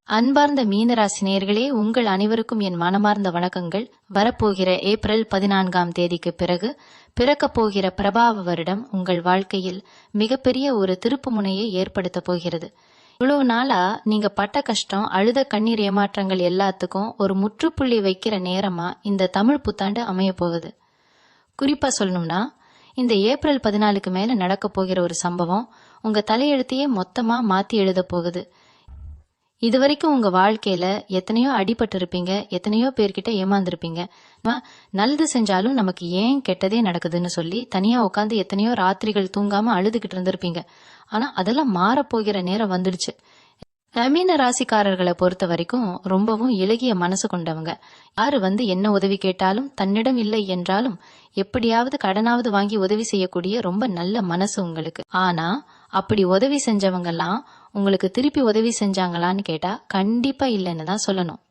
அன்பார்ந்த மீனராசி நேயர்களே, உங்கள் அனைவருக்கும் என் மனமார்ந்த வணக்கங்கள். வரப்போகிற ஏப்ரல் 14ஆம் தேதிக்கு பிறகு பிறக்கப் போகிற பிரபாவ வருடம் உங்கள் வாழ்க்கையில் மிகப்பெரிய ஒரு திருப்பு முனையை ஏற்படுத்த போகிறது. இவ்வளவு நாளா நீங்க பட்ட கஷ்டம், அழுத கண்ணீர், ஏமாற்றங்கள் எல்லாத்துக்கும் ஒரு முற்றுப்புள்ளி வைக்கிற நேரமா இந்த தமிழ் புத்தாண்டு அமைய போகுது. குறிப்பா சொல்லணும்னா, இந்த ஏப்ரல் 14க்கு மேல நடக்க போகிற ஒரு சம்பவம் உங்க தலையெழுத்தையே மொத்தமா மாத்தி எழுத போகுது. இதுவரைக்கும் உங்க வாழ்க்கையில எத்தனையோ அடிபட்டு இருப்பீங்க, எத்தனையோ பேர்கிட்ட ஏமாந்துருப்பீங்க. நல்லது செஞ்சாலும் நமக்கு ஏன் கெட்டதே நடக்குதுன்னு சொல்லி தனியா உட்காந்து எத்தனையோ ராத்திரிகள் தூங்காம அழுதுகிட்டு இருந்திருப்பீங்க. ஆனா அதெல்லாம் மாறப்போகிற நேரம் வந்துடுச்சு. மீன ராசிக்காரர்களை பொறுத்த வரைக்கும் ரொம்பவும் இலகிய மனசு கொண்டவங்க. யாரு என்ன உதவி கேட்டாலும் தன்னிடம் இல்லை என்றாலும் எப்படியாவது கடனாவது வாங்கி உதவி செய்யக்கூடிய ரொம்ப நல்ல மனசு உங்களுக்கு. ஆனா அப்படி உதவி செஞ்சவங்க எல்லாம் உங்களுக்கு திருப்பி உதவி செஞ்சாங்களான்னு கேட்டா கண்டிப்பா இல்லைன்னு தான் சொல்லணும்.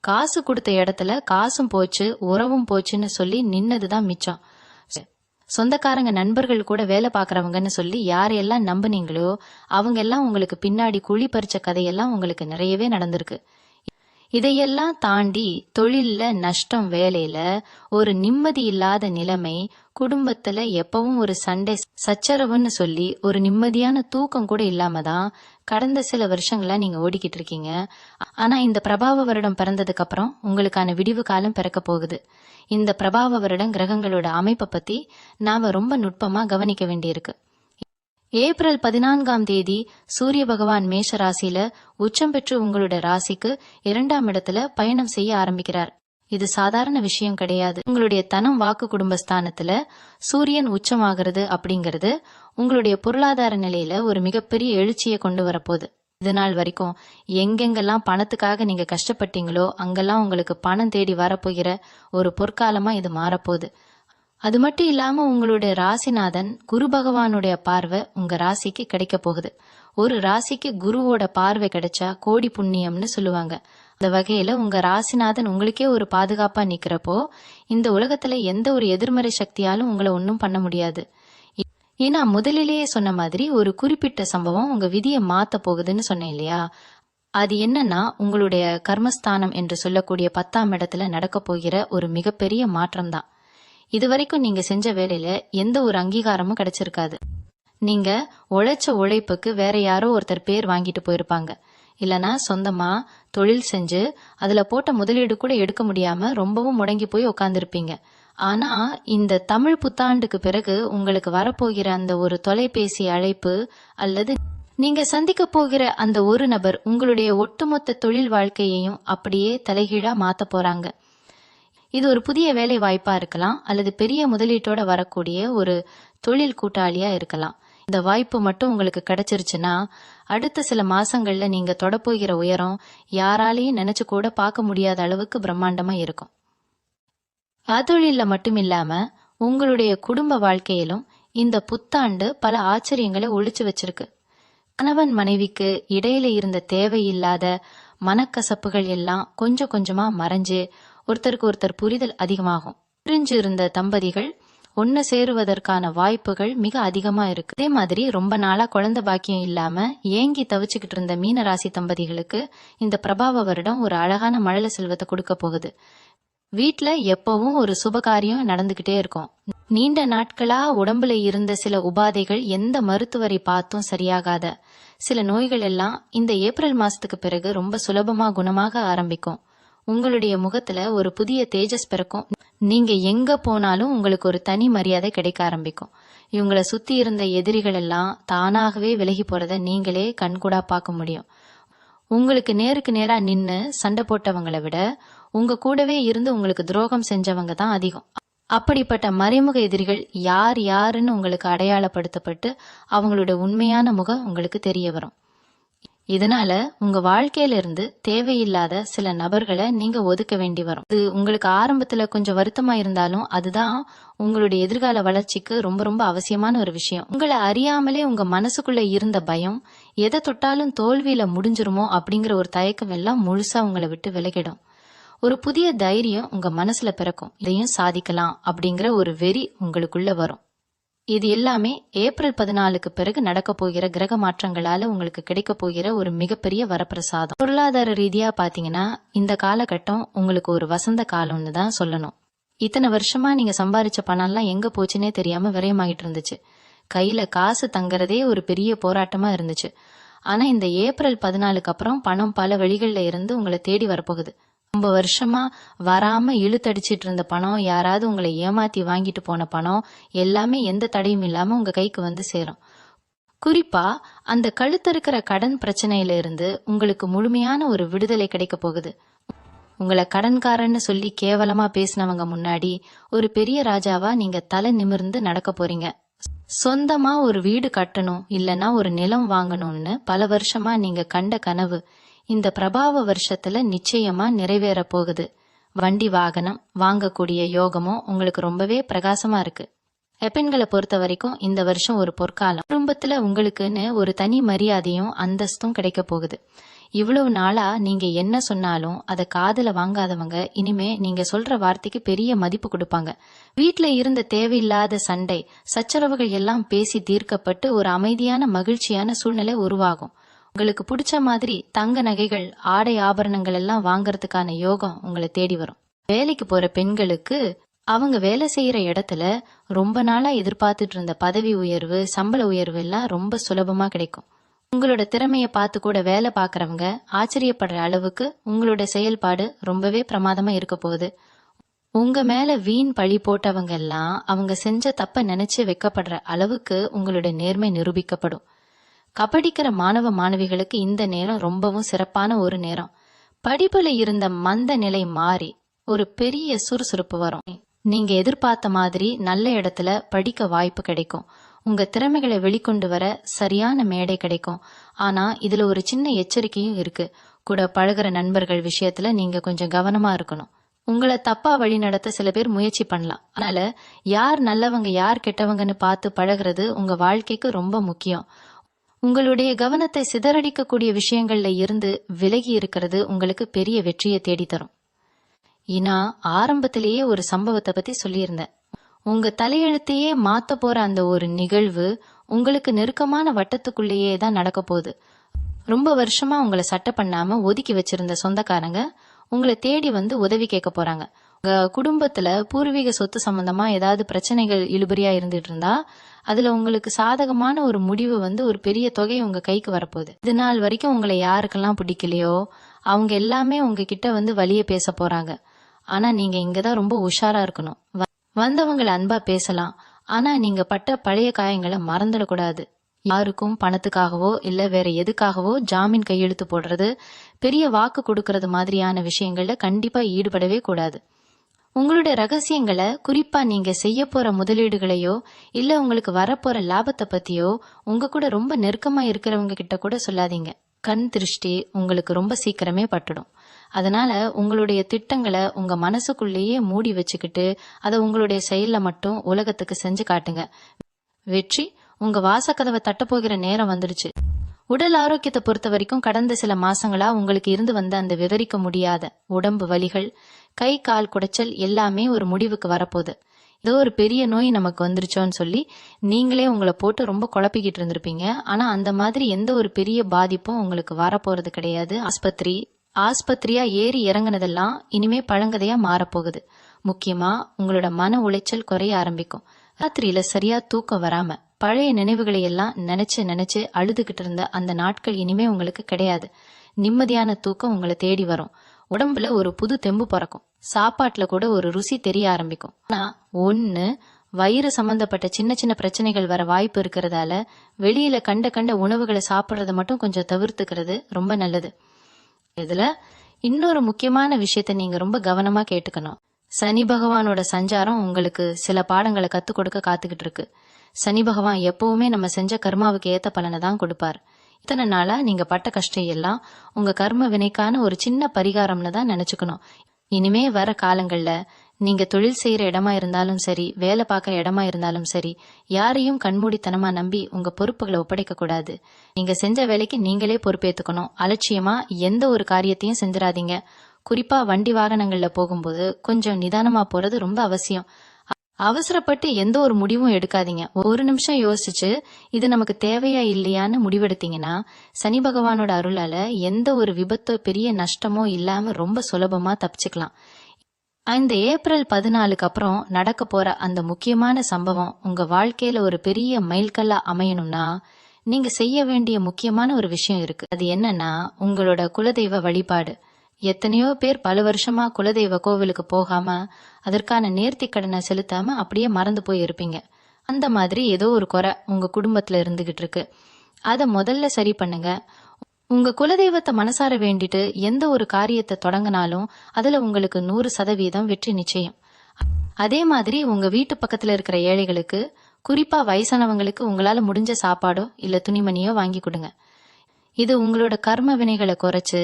காசு கொடுத்த இடத்துல காசும் போச்சு, உறவும் போச்சுன்னு சொல்லி நின்னதுதான் மிச்சம். சொந்தக்காரங்க, நண்பர்கள் கூட வேலை பாக்குறவங்கன்னு சொல்லி யாரையெல்லாம் நம்புனீங்களோ அவங்க எல்லாம் உங்களுக்கு பின்னாடி குழி பறிச்ச கதையெல்லாம் உங்களுக்கு நிறையவே நடந்திருக்கு. இதையெல்லாம் தாண்டி தொழில்ல நஷ்டம், வேலையில ஒரு நிம்மதி இல்லாத நிலைமை, குடும்பத்துல எப்பவும் ஒரு சண்டை சச்சரவுன்னு சொல்லி ஒரு நிம்மதியான தூக்கம் கூட இல்லாம தான் கடந்த சில வருஷங்களா நீங்க ஓடிக்கிட்டு இருக்கீங்க. ஆனா இந்த பிரபாவ வருடம் பிறந்ததுக்கு அப்புறம் உங்களுக்கான விடிவு காலம் பிறக்க போகுது. இந்த பிரபாவ வருடம் கிரகங்களோட அமைப்பை பத்தி நாம ரொம்ப நுட்பமா கவனிக்க வேண்டியிருக்கு. ஏப்ரல் 14ஆம் தேதி சூரிய பகவான் மேஷ ராசியில உச்சம் பெற்று உங்களோட ராசிக்கு 2ஆம் இடத்துல பயணம் செய்ய ஆரம்பிக்கிறார். இது சாதாரண விஷயம் கிடையாது. உங்களுடைய தனம், வாக்கு, குடும்பஸ்தானத்துல சூரியன் உச்சமாகிறது அப்படிங்கிறது உங்களுடைய பொருளாதார நிலையில ஒரு மிகப்பெரிய எழுச்சியை கொண்டு வரப்போகுது. இது நாள் வரைக்கும் எங்கெங்கெல்லாம் பணத்துக்காக நீங்க கஷ்டப்பட்டீங்களோ அங்கெல்லாம் உங்களுக்கு பணம் தேடி வரப்போகிற ஒரு பொற்காலமா இது மாறப்போகுது. அது மட்டும் இல்லாம உங்களுடைய ராசிநாதன் குரு பகவானுடைய பார்வை உங்க ராசிக்கு கிடைக்க போகுது. ஒரு ராசிக்கு குருவோட பார்வை கிடைச்சா கோடி புண்ணியம்னு சொல்லுவாங்க. அந்த வகையில உங்க ராசிநாதன் உங்களுக்கே ஒரு பாதுகாப்பா நிக்கிறப்போ இந்த உலகத்துல எந்த ஒரு எதிர்மறை சக்தியாலும் உங்களை ஒன்னும் பண்ண முடியாது. ஏன்னா முதலிலேயே சொன்ன மாதிரி ஒரு குறிப்பிட்ட சம்பவம் உங்க விதியை மாத்த போகுதுன்னு சொன்னேன் இல்லையா? அது என்னன்னா, உங்களுடைய கர்மஸ்தானம் என்று சொல்லக்கூடிய 10ஆம் இடத்துல நடக்க போகிற ஒரு மிகப்பெரிய மாற்றம் தான். இதுவரைக்கும் நீங்க செஞ்ச வேலையில எந்த ஒரு அங்கீகாரமும் கிடைச்சிருக்காது. நீங்க உழைச்ச உழைப்புக்கு வேற யாரோ ஒருத்தர் பேர் வாங்கிட்டு போயிருப்பாங்க. இல்லனா சொந்தமா தொழில் செஞ்சு அதுல போட்ட முதலீடு கூட எடுக்க முடியாம ரொம்பவும் முடங்கி போய் உட்கார்ந்துருப்பீங்க. ஆனா இந்த தமிழ் புத்தாண்டுக்கு பிறகு உங்களுக்கு வரப்போகிற அந்த ஒரு தொலைபேசி அழைப்பு அல்லது நீங்க சந்திக்க போகிற அந்த ஒரு நபர் உங்களுடைய ஒட்டுமொத்த தொழில் வாழ்க்கையையும் அப்படியே தலைகீழா மாத்த போறாங்க. இது ஒரு புதிய வேலை வாய்ப்பா இருக்கலாம், அல்லது பெரிய முதலீட்டோட வரக்கூடிய ஒரு தொழில் கூட்டாளியா இருக்கலாம். இந்த வாய்ப்பு மட்டும் உங்களுக்கு கிடைச்சிருச்சுன்னா அடுத்த சில மாசங்கள்ல நீங்க தொடப்போகிற உயரம் யாராலையும் நினைச்சு கூட பார்க்க முடியாத அளவுக்கு பிரம்மாண்டமா இருக்கும். தொழில மட்டும் இல்லாம உங்களுடைய குடும்ப வாழ்க்கையிலும் இந்த புத்தாண்டு பல ஆச்சரியங்களை ஒளிச்சு வச்சிருக்கு. கணவன் மனைவிக்கு இடையில இருந்த தேவையில்லாத மனக்கசப்புகள் எல்லாம் கொஞ்சம் கொஞ்சமா மறைஞ்சு ஒருத்தருக்கு ஒருத்தர் புரிதல் அதிகமாகும். பிரிஞ்சு இருந்த தம்பதிகள் ஒன்னு சேருவதற்கான வாய்ப்புகள் மிக அதிகமா இருக்கு. அதே மாதிரி ரொம்ப நாளா குழந்தை பாக்கியம் இல்லாம ஏங்கி தவிச்சுக்கிட்டு இருந்த மீன ராசி தம்பதிகளுக்கு இந்த பிரபாவ வருடம் ஒரு அழகான மழலை செல்வத்தை கொடுக்க போகுது. வீட்டுல எப்பவும் ஒரு சுபகாரியம் நடந்துகிட்டே இருக்கும். நீண்ட நாட்களா உடம்புல இருந்த சில உபாதைகள் எந்த மருத்துவரை பார்த்தும் சரியாகாத சில நோய்கள் எல்லாம் இந்த ஏப்ரல் மாசத்துக்கு பிறகு ரொம்ப சுலபமா குணமாக ஆரம்பிக்கும். உங்களுடைய முகத்துல ஒரு புதிய தேஜஸ் பிறக்கும். நீங்க எங்க போனாலும் உங்களுக்கு ஒரு தனி மரியாதை கிடைக்க ஆரம்பிக்கும். இவங்களை சுத்தி இருந்த எதிரிகள் எல்லாம் தானாகவே விலகி போறத நீங்களே கண்கூடா பார்க்க முடியும். உங்களுக்கு நேருக்கு நேரா நின்னு சண்டை போட்டவங்களை விட உங்க கூடவே இருந்து உங்களுக்கு துரோகம் செஞ்சவங்க தான் அதிகம். அப்படிப்பட்ட மறைமுக எதிரிகள் யார் யாருன்னு உங்களுக்கு அடையாளப்படுத்தப்பட்டு அவங்களோட உண்மையான முகம் உங்களுக்கு தெரிய வரும். இதனால உங்க வாழ்க்கையில இருந்து தேவையில்லாத சில நபர்களை நீங்க ஒதுக்க வேண்டி வரும். இது உங்களுக்கு ஆரம்பத்துல கொஞ்சம் வருத்தமா இருந்தாலும் அதுதான் உங்களுடைய எதிர்கால வளர்ச்சிக்கு ரொம்ப ரொம்ப அவசியமான ஒரு விஷயம். உங்களை அறியாமலே உங்க மனசுக்குள்ள இருந்த பயம், எதை தொட்டாலும் தோல்வியில முடிஞ்சிருமோ அப்படிங்கிற ஒரு தயக்கம் எல்லாம் முழுசா உங்களை விட்டு விலகிடும். ஒரு புதிய தைரியம் உங்க மனசுல பிறக்கும். இதையும் சாதிக்கலாம் அப்படிங்கிற ஒரு வெறி உங்களுக்குள்ள வரும். இது எல்லாமே ஏப்ரல் 14க்கு பிறகு நடக்க போகிற கிரக மாற்றங்களால உங்களுக்கு கிடைக்க போகிற ஒரு மிகப்பெரிய வரப்பிரசாதம். பொருளாதார ரீதியா பாத்தீங்கன்னா இந்த காலகட்டம் உங்களுக்கு ஒரு வசந்த காலம்னு தான் சொல்லணும். இத்தனை வருஷமா நீங்க சம்பாரிச்ச பணம்லாம் எங்க போச்சுன்னே தெரியாம விரயமாயிட்டு இருந்துச்சு. கையில காசு தங்கறதே ஒரு பெரிய போராட்டமா இருந்துச்சு. ஆனா இந்த ஏப்ரல் 14க்கு அப்புறம் பணம் பல வழிகள்ல இருந்து உங்களை தேடி வரப்போகுது. ரொம்ப வருஷமா வராம இழுத்தடிச்சிட்டு இருந்த பணம், யாராவது உங்களை ஏமாத்தி வாங்கிட்டு போன பணம் எல்லாமே எந்த தடையும் இல்லாம உங்க கைக்கு வந்து சேரும். குறிப்பா அந்த கழுத்தறுக்கிற கடன் பிரச்சனையில இருந்து உங்களுக்கு முழுமையான ஒரு விடுதலை கிடைக்க போகுது. உங்களை கடன்காரன்னு சொல்லி கேவலமா பேசினவங்க முன்னாடி ஒரு பெரிய ராஜாவா நீங்க தலை நிமிர்ந்து நடக்க போறீங்க. சொந்தமா ஒரு வீடு கட்டணும் இல்லைன்னா ஒரு நிலம் வாங்கணும்னு பல வருஷமா நீங்க கண்ட கனவு இந்த பிரபாவ வருஷத்துல நிச்சயமா நிறைவேற போகுது. வண்டி வாகனம் வாங்கக்கூடிய யோகமும் உங்களுக்கு ரொம்பவே பிரகாசமா இருக்கு. பெண்களை பொறுத்த வரைக்கும் இந்த வருஷம் ஒரு பொற்காலம். குடும்பத்துல உங்களுக்குன்னு ஒரு தனி மரியாதையும் அந்தஸ்தும் கிடைக்க போகுது. இவ்வளவு நாளா நீங்க என்ன சொன்னாலும் அதை காதுல வாங்காதவங்க இனிமே நீங்க சொல்ற வார்த்தைக்கு பெரிய மதிப்பு கொடுப்பாங்க. வீட்டுல இருந்த தேவையில்லாத சண்டை சச்சரவுகள் எல்லாம் பேசி தீர்க்கப்பட்டு ஒரு அமைதியான மகிழ்ச்சியான சூழ்நிலை உருவாகும். உங்களுக்கு பிடிச்ச மாதிரி தங்க நகைகள் ஆடை ஆபரணங்கள் எல்லாம் வாங்கறதுக்கான யோகம் உங்களை தேடி வரும். வேலைக்கு போற பெண்களுக்கு அவங்க வேலை செய்யற இடத்துல ரொம்ப நாளா எதிர்பார்த்துட்டு இருந்த பதவி உயர்வு சம்பள உயர்வு எல்லாம் ரொம்ப சுலபமா கிடைக்கும். உங்களோட திறமைய பார்த்து கூட வேலை பாக்குறவங்க ஆச்சரியப்படுற அளவுக்கு உங்களோட செயல்பாடு ரொம்பவே பிரமாதமா இருக்க போகுது. உங்க மேல வீண் பழி போட்டவங்க எல்லாம் அவங்க செஞ்ச தப்ப நினைச்சு வெக்கப்படுற அளவுக்கு உங்களோட நேர்மை நிரூபிக்கப்படும். கபடிக்கிற மாணவ மாணவிகளுக்கு இந்த நேரம் ரொம்பவும் சிறப்பான ஒரு நேரம். படிப்புல இருந்த மந்த நிலை மாறி ஒரு பெரிய சுறுசுறுப்பு வரும். நீங்க எதிர்பார்த்த மாதிரி நல்ல இடத்துல படிக்க வாய்ப்பு கிடைக்கும். உங்க திறமைகளை வெளிக்கொண்டு வர சரியான மேடை கிடைக்கும். ஆனா இதுல ஒரு சின்ன எச்சரிக்கையும் இருக்கு. கூட பழகுற நண்பர்கள் விஷயத்துல நீங்க கொஞ்சம் கவனமா இருக்கணும். உங்களை தப்பா வழி நடத்த சில பேர் முயற்சி பண்ணலாம். அதனால யார் நல்லவங்க யார் கெட்டவங்கன்னு பார்த்து பழகுறது உங்க வாழ்க்கைக்கு ரொம்ப முக்கியம். உங்களுடைய கவனத்தை சிதறடிக்கக்கூடிய விஷயங்கள்ல இருந்து விலகி இருக்கிறது உங்களுக்கு பெரிய வெற்றியை தேடித்தரும். நான் ஆரம்பத்திலேயே ஒரு சம்பவத்தை பத்தி சொல்லியிருந்தேன். உங்க தலையெழுத்தையே மாத்த போற அந்த ஒரு நிகழ்வு உங்களுக்கு நெருக்கமான வட்டத்துக்குள்ளேயே தான் நடக்க போகுது. ரொம்ப வருஷமா உங்களை சட்டை பண்ணாம ஒதுக்கி வச்சிருந்த சொந்தக்காரங்க உங்களை தேடி வந்து உதவி கேட்க போறாங்க. உங்க குடும்பத்துல பூர்வீக சொத்து சம்பந்தமா ஏதாவது பிரச்சனைகள் இழுபறியா இருந்துட்டு இருந்தா அதுல உங்களுக்கு சாதகமான ஒரு முடிவு வந்து ஒரு பெரிய தொகை உங்க கைக்கு வரப்போகுது. இது நாள் வரைக்கும் உங்களை யாருக்கெல்லாம் பிடிக்கலையோ அவங்க எல்லாமே உங்ககிட்ட வந்து வழிய பேச போறாங்க. ஆனா நீங்க இங்கதான் ரொம்ப உஷாரா இருக்கணும். வந்தவங்களை அன்பா பேசலாம், ஆனா நீங்க பட்ட பழைய காயங்களை மறந்துடக்கூடாது. யாருக்கும் பணத்துக்காகவோ இல்ல வேற எதுக்காகவோ ஜாமீன் கையெழுத்து போடுறது, பெரிய வாக்கு கொடுக்கறது மாதிரியான விஷயங்கள்ல கண்டிப்பா ஈடுபடவே கூடாது. உங்களுடைய ரகசியங்களை, குறிப்பா நீங்க செய்ய போற முதலீடுகளையோ இல்ல உங்களுக்கு வரப்போற லாபத்தை பத்தியோ உங்க கூட ரொம்ப நெருக்கமா இருக்கிறவங்க கிட்ட கூட சொல்லாதீங்க. கண் திருஷ்டி உங்களுக்கு ரொம்ப சீக்கிரமே பட்டுடும். அதனால உங்களுடைய திட்டங்களை உங்க மனசுக்குள்ளேயே மூடி வச்சுக்கிட்டு அதை உங்களுடைய செயல்ல மட்டும் உலகத்துக்கு செஞ்சு காட்டுங்க. வெற்றி உங்க வாசக்கதவை தட்டப்போகிற நேரம் வந்துடுச்சு. உடல் ஆரோக்கியத்தை பொறுத்த வரைக்கும் கடந்த சில மாசங்களா உங்களுக்கு இருந்து வந்த அந்த விவரிக்க முடியாத உடம்பு வலிகள், கை கால் குடைச்சல் எல்லாமே ஒரு முடிவுக்கு வரப்போகுது. ஏதோ ஒரு பெரிய நோய் நமக்கு வந்துருச்சோன்னு சொல்லி நீங்களே உங்களை போட்டு ரொம்ப குழப்பிக்கிட்டு இருந்திருப்பீங்க. ஆனா அந்த மாதிரி எந்த ஒரு பெரிய பாதிப்பும் உங்களுக்கு வரப்போறது கிடையாது. ஆஸ்பத்திரியா ஏறி இறங்குனதெல்லாம் இனிமே பழங்கதையா மாறப்போகுது. முக்கியமா உங்களோட மன உளைச்சல் குறைய ஆரம்பிக்கும். ராத்திரியில சரியா தூக்கம் வராம பழைய நினைவுகளை எல்லாம் நினைச்சு அழுதுகிட்டு இருந்த அந்த நாட்கள் இனிமே உங்களுக்கு கிடையாது. நிம்மதியான தூக்கம் உங்களை தேடி வரும். உடம்புல ஒரு புது தெம்பு பிறக்கும். சாப்பாட்டுல கூட ஒரு ருசி தெரிய ஆரம்பிக்கும். ஆனா ஒண்ணு, வயிறு சம்பந்தப்பட்ட சின்ன சின்ன பிரச்சனைகள் வர வாய்ப்பு இருக்கிறதால வெளியில கண்ட உணவுகளை சாப்பிட்றத மட்டும் கொஞ்சம் தவிர்த்துக்கிறது ரொம்ப நல்லது. இதுல இன்னொரு முக்கியமான விஷயத்த நீங்க ரொம்ப கவனமா கேட்டுக்கணும். சனி பகவானோட சஞ்சாரம் உங்களுக்கு சில பாடங்களை கத்துக் கொடுக்க காத்துக்கிட்டு இருக்கு. சனி பகவான் எப்பவுமே நம்ம செஞ்ச கர்மாவுக்கு ஏத்த பலனை தான் கொடுப்பார். இத்தனை நாளா நீங்க பட்ட கஷ்டம் எல்லாம் உங்க கர்ம வினைக்கான ஒரு சின்ன பரிகாரம்னு தான் நினைச்சுக்கணும். இனிமே வர காலங்கள்ல நீங்க தொழில் செய்யற இடமா இருந்தாலும் சரி, வேலை பார்க்கற இடமா இருந்தாலும் சரி, யாரையும் கண்மூடித்தனமா நம்பி உங்க பொறுப்புகளை ஒப்படைக்க கூடாது. நீங்க செஞ்ச வேலைக்கு நீங்களே பொறுப்பேத்துக்கணும். அலட்சியமா எந்த ஒரு காரியத்தையும் செஞ்சிடாதீங்க. குறிப்பா வண்டி வாகனங்கள்ல போகும்போது கொஞ்சம் நிதானமா போறது ரொம்ப அவசியம். அவசரப்பட்டு எந்த ஒரு முடிவும் எடுக்காதீங்க. ஒரு நிமிஷம் யோசிச்சு இது நமக்கு தேவையா இல்லையான்னு முடிவெடுத்தீங்கன்னா சனி பகவானோட அருளால எந்த ஒரு விபத்தோ பெரிய நஷ்டமோ இல்லாம ரொம்ப சுலபமா தப்பிச்சுக்கலாம். இந்த ஏப்ரல் 14க்கு அப்புறம் நடக்க போற அந்த முக்கியமான சம்பவம் உங்க வாழ்க்கையில ஒரு பெரிய மைல்கல்லா அமையணும்னா நீங்க செய்ய வேண்டிய முக்கியமான ஒரு விஷயம் இருக்கு. அது என்னன்னா உங்களோட குலதெய்வ வழிபாடு. எத்தனையோ பேர் பல வருஷமா குலதெய்வ கோவிலுக்கு போகாம அதற்கான நேர்த்தி கடனை செலுத்தாம அப்படியே மறந்து போய் இருப்பீங்க. அந்த மாதிரி ஏதோ ஒரு குறை உங்க குடும்பத்துல இருந்துகிட்டு இருக்கு. அத முதல்ல சரி பண்ணுங்க. உங்க குலதெய்வத்தை மனசார வேண்டிட்டு எந்த ஒரு காரியத்தை தொடங்கினாலும் அதுல உங்களுக்கு 100% வெற்றி நிச்சயம். அதே மாதிரி உங்க வீட்டு பக்கத்துல இருக்கிற ஏழைகளுக்கு, குறிப்பா வயசானவங்களுக்கு உங்களால முடிஞ்ச சாப்பாடோ இல்ல துணிமணியோ வாங்கி கொடுங்க. இது உங்களோட கர்ம வினைகளை குறைச்சு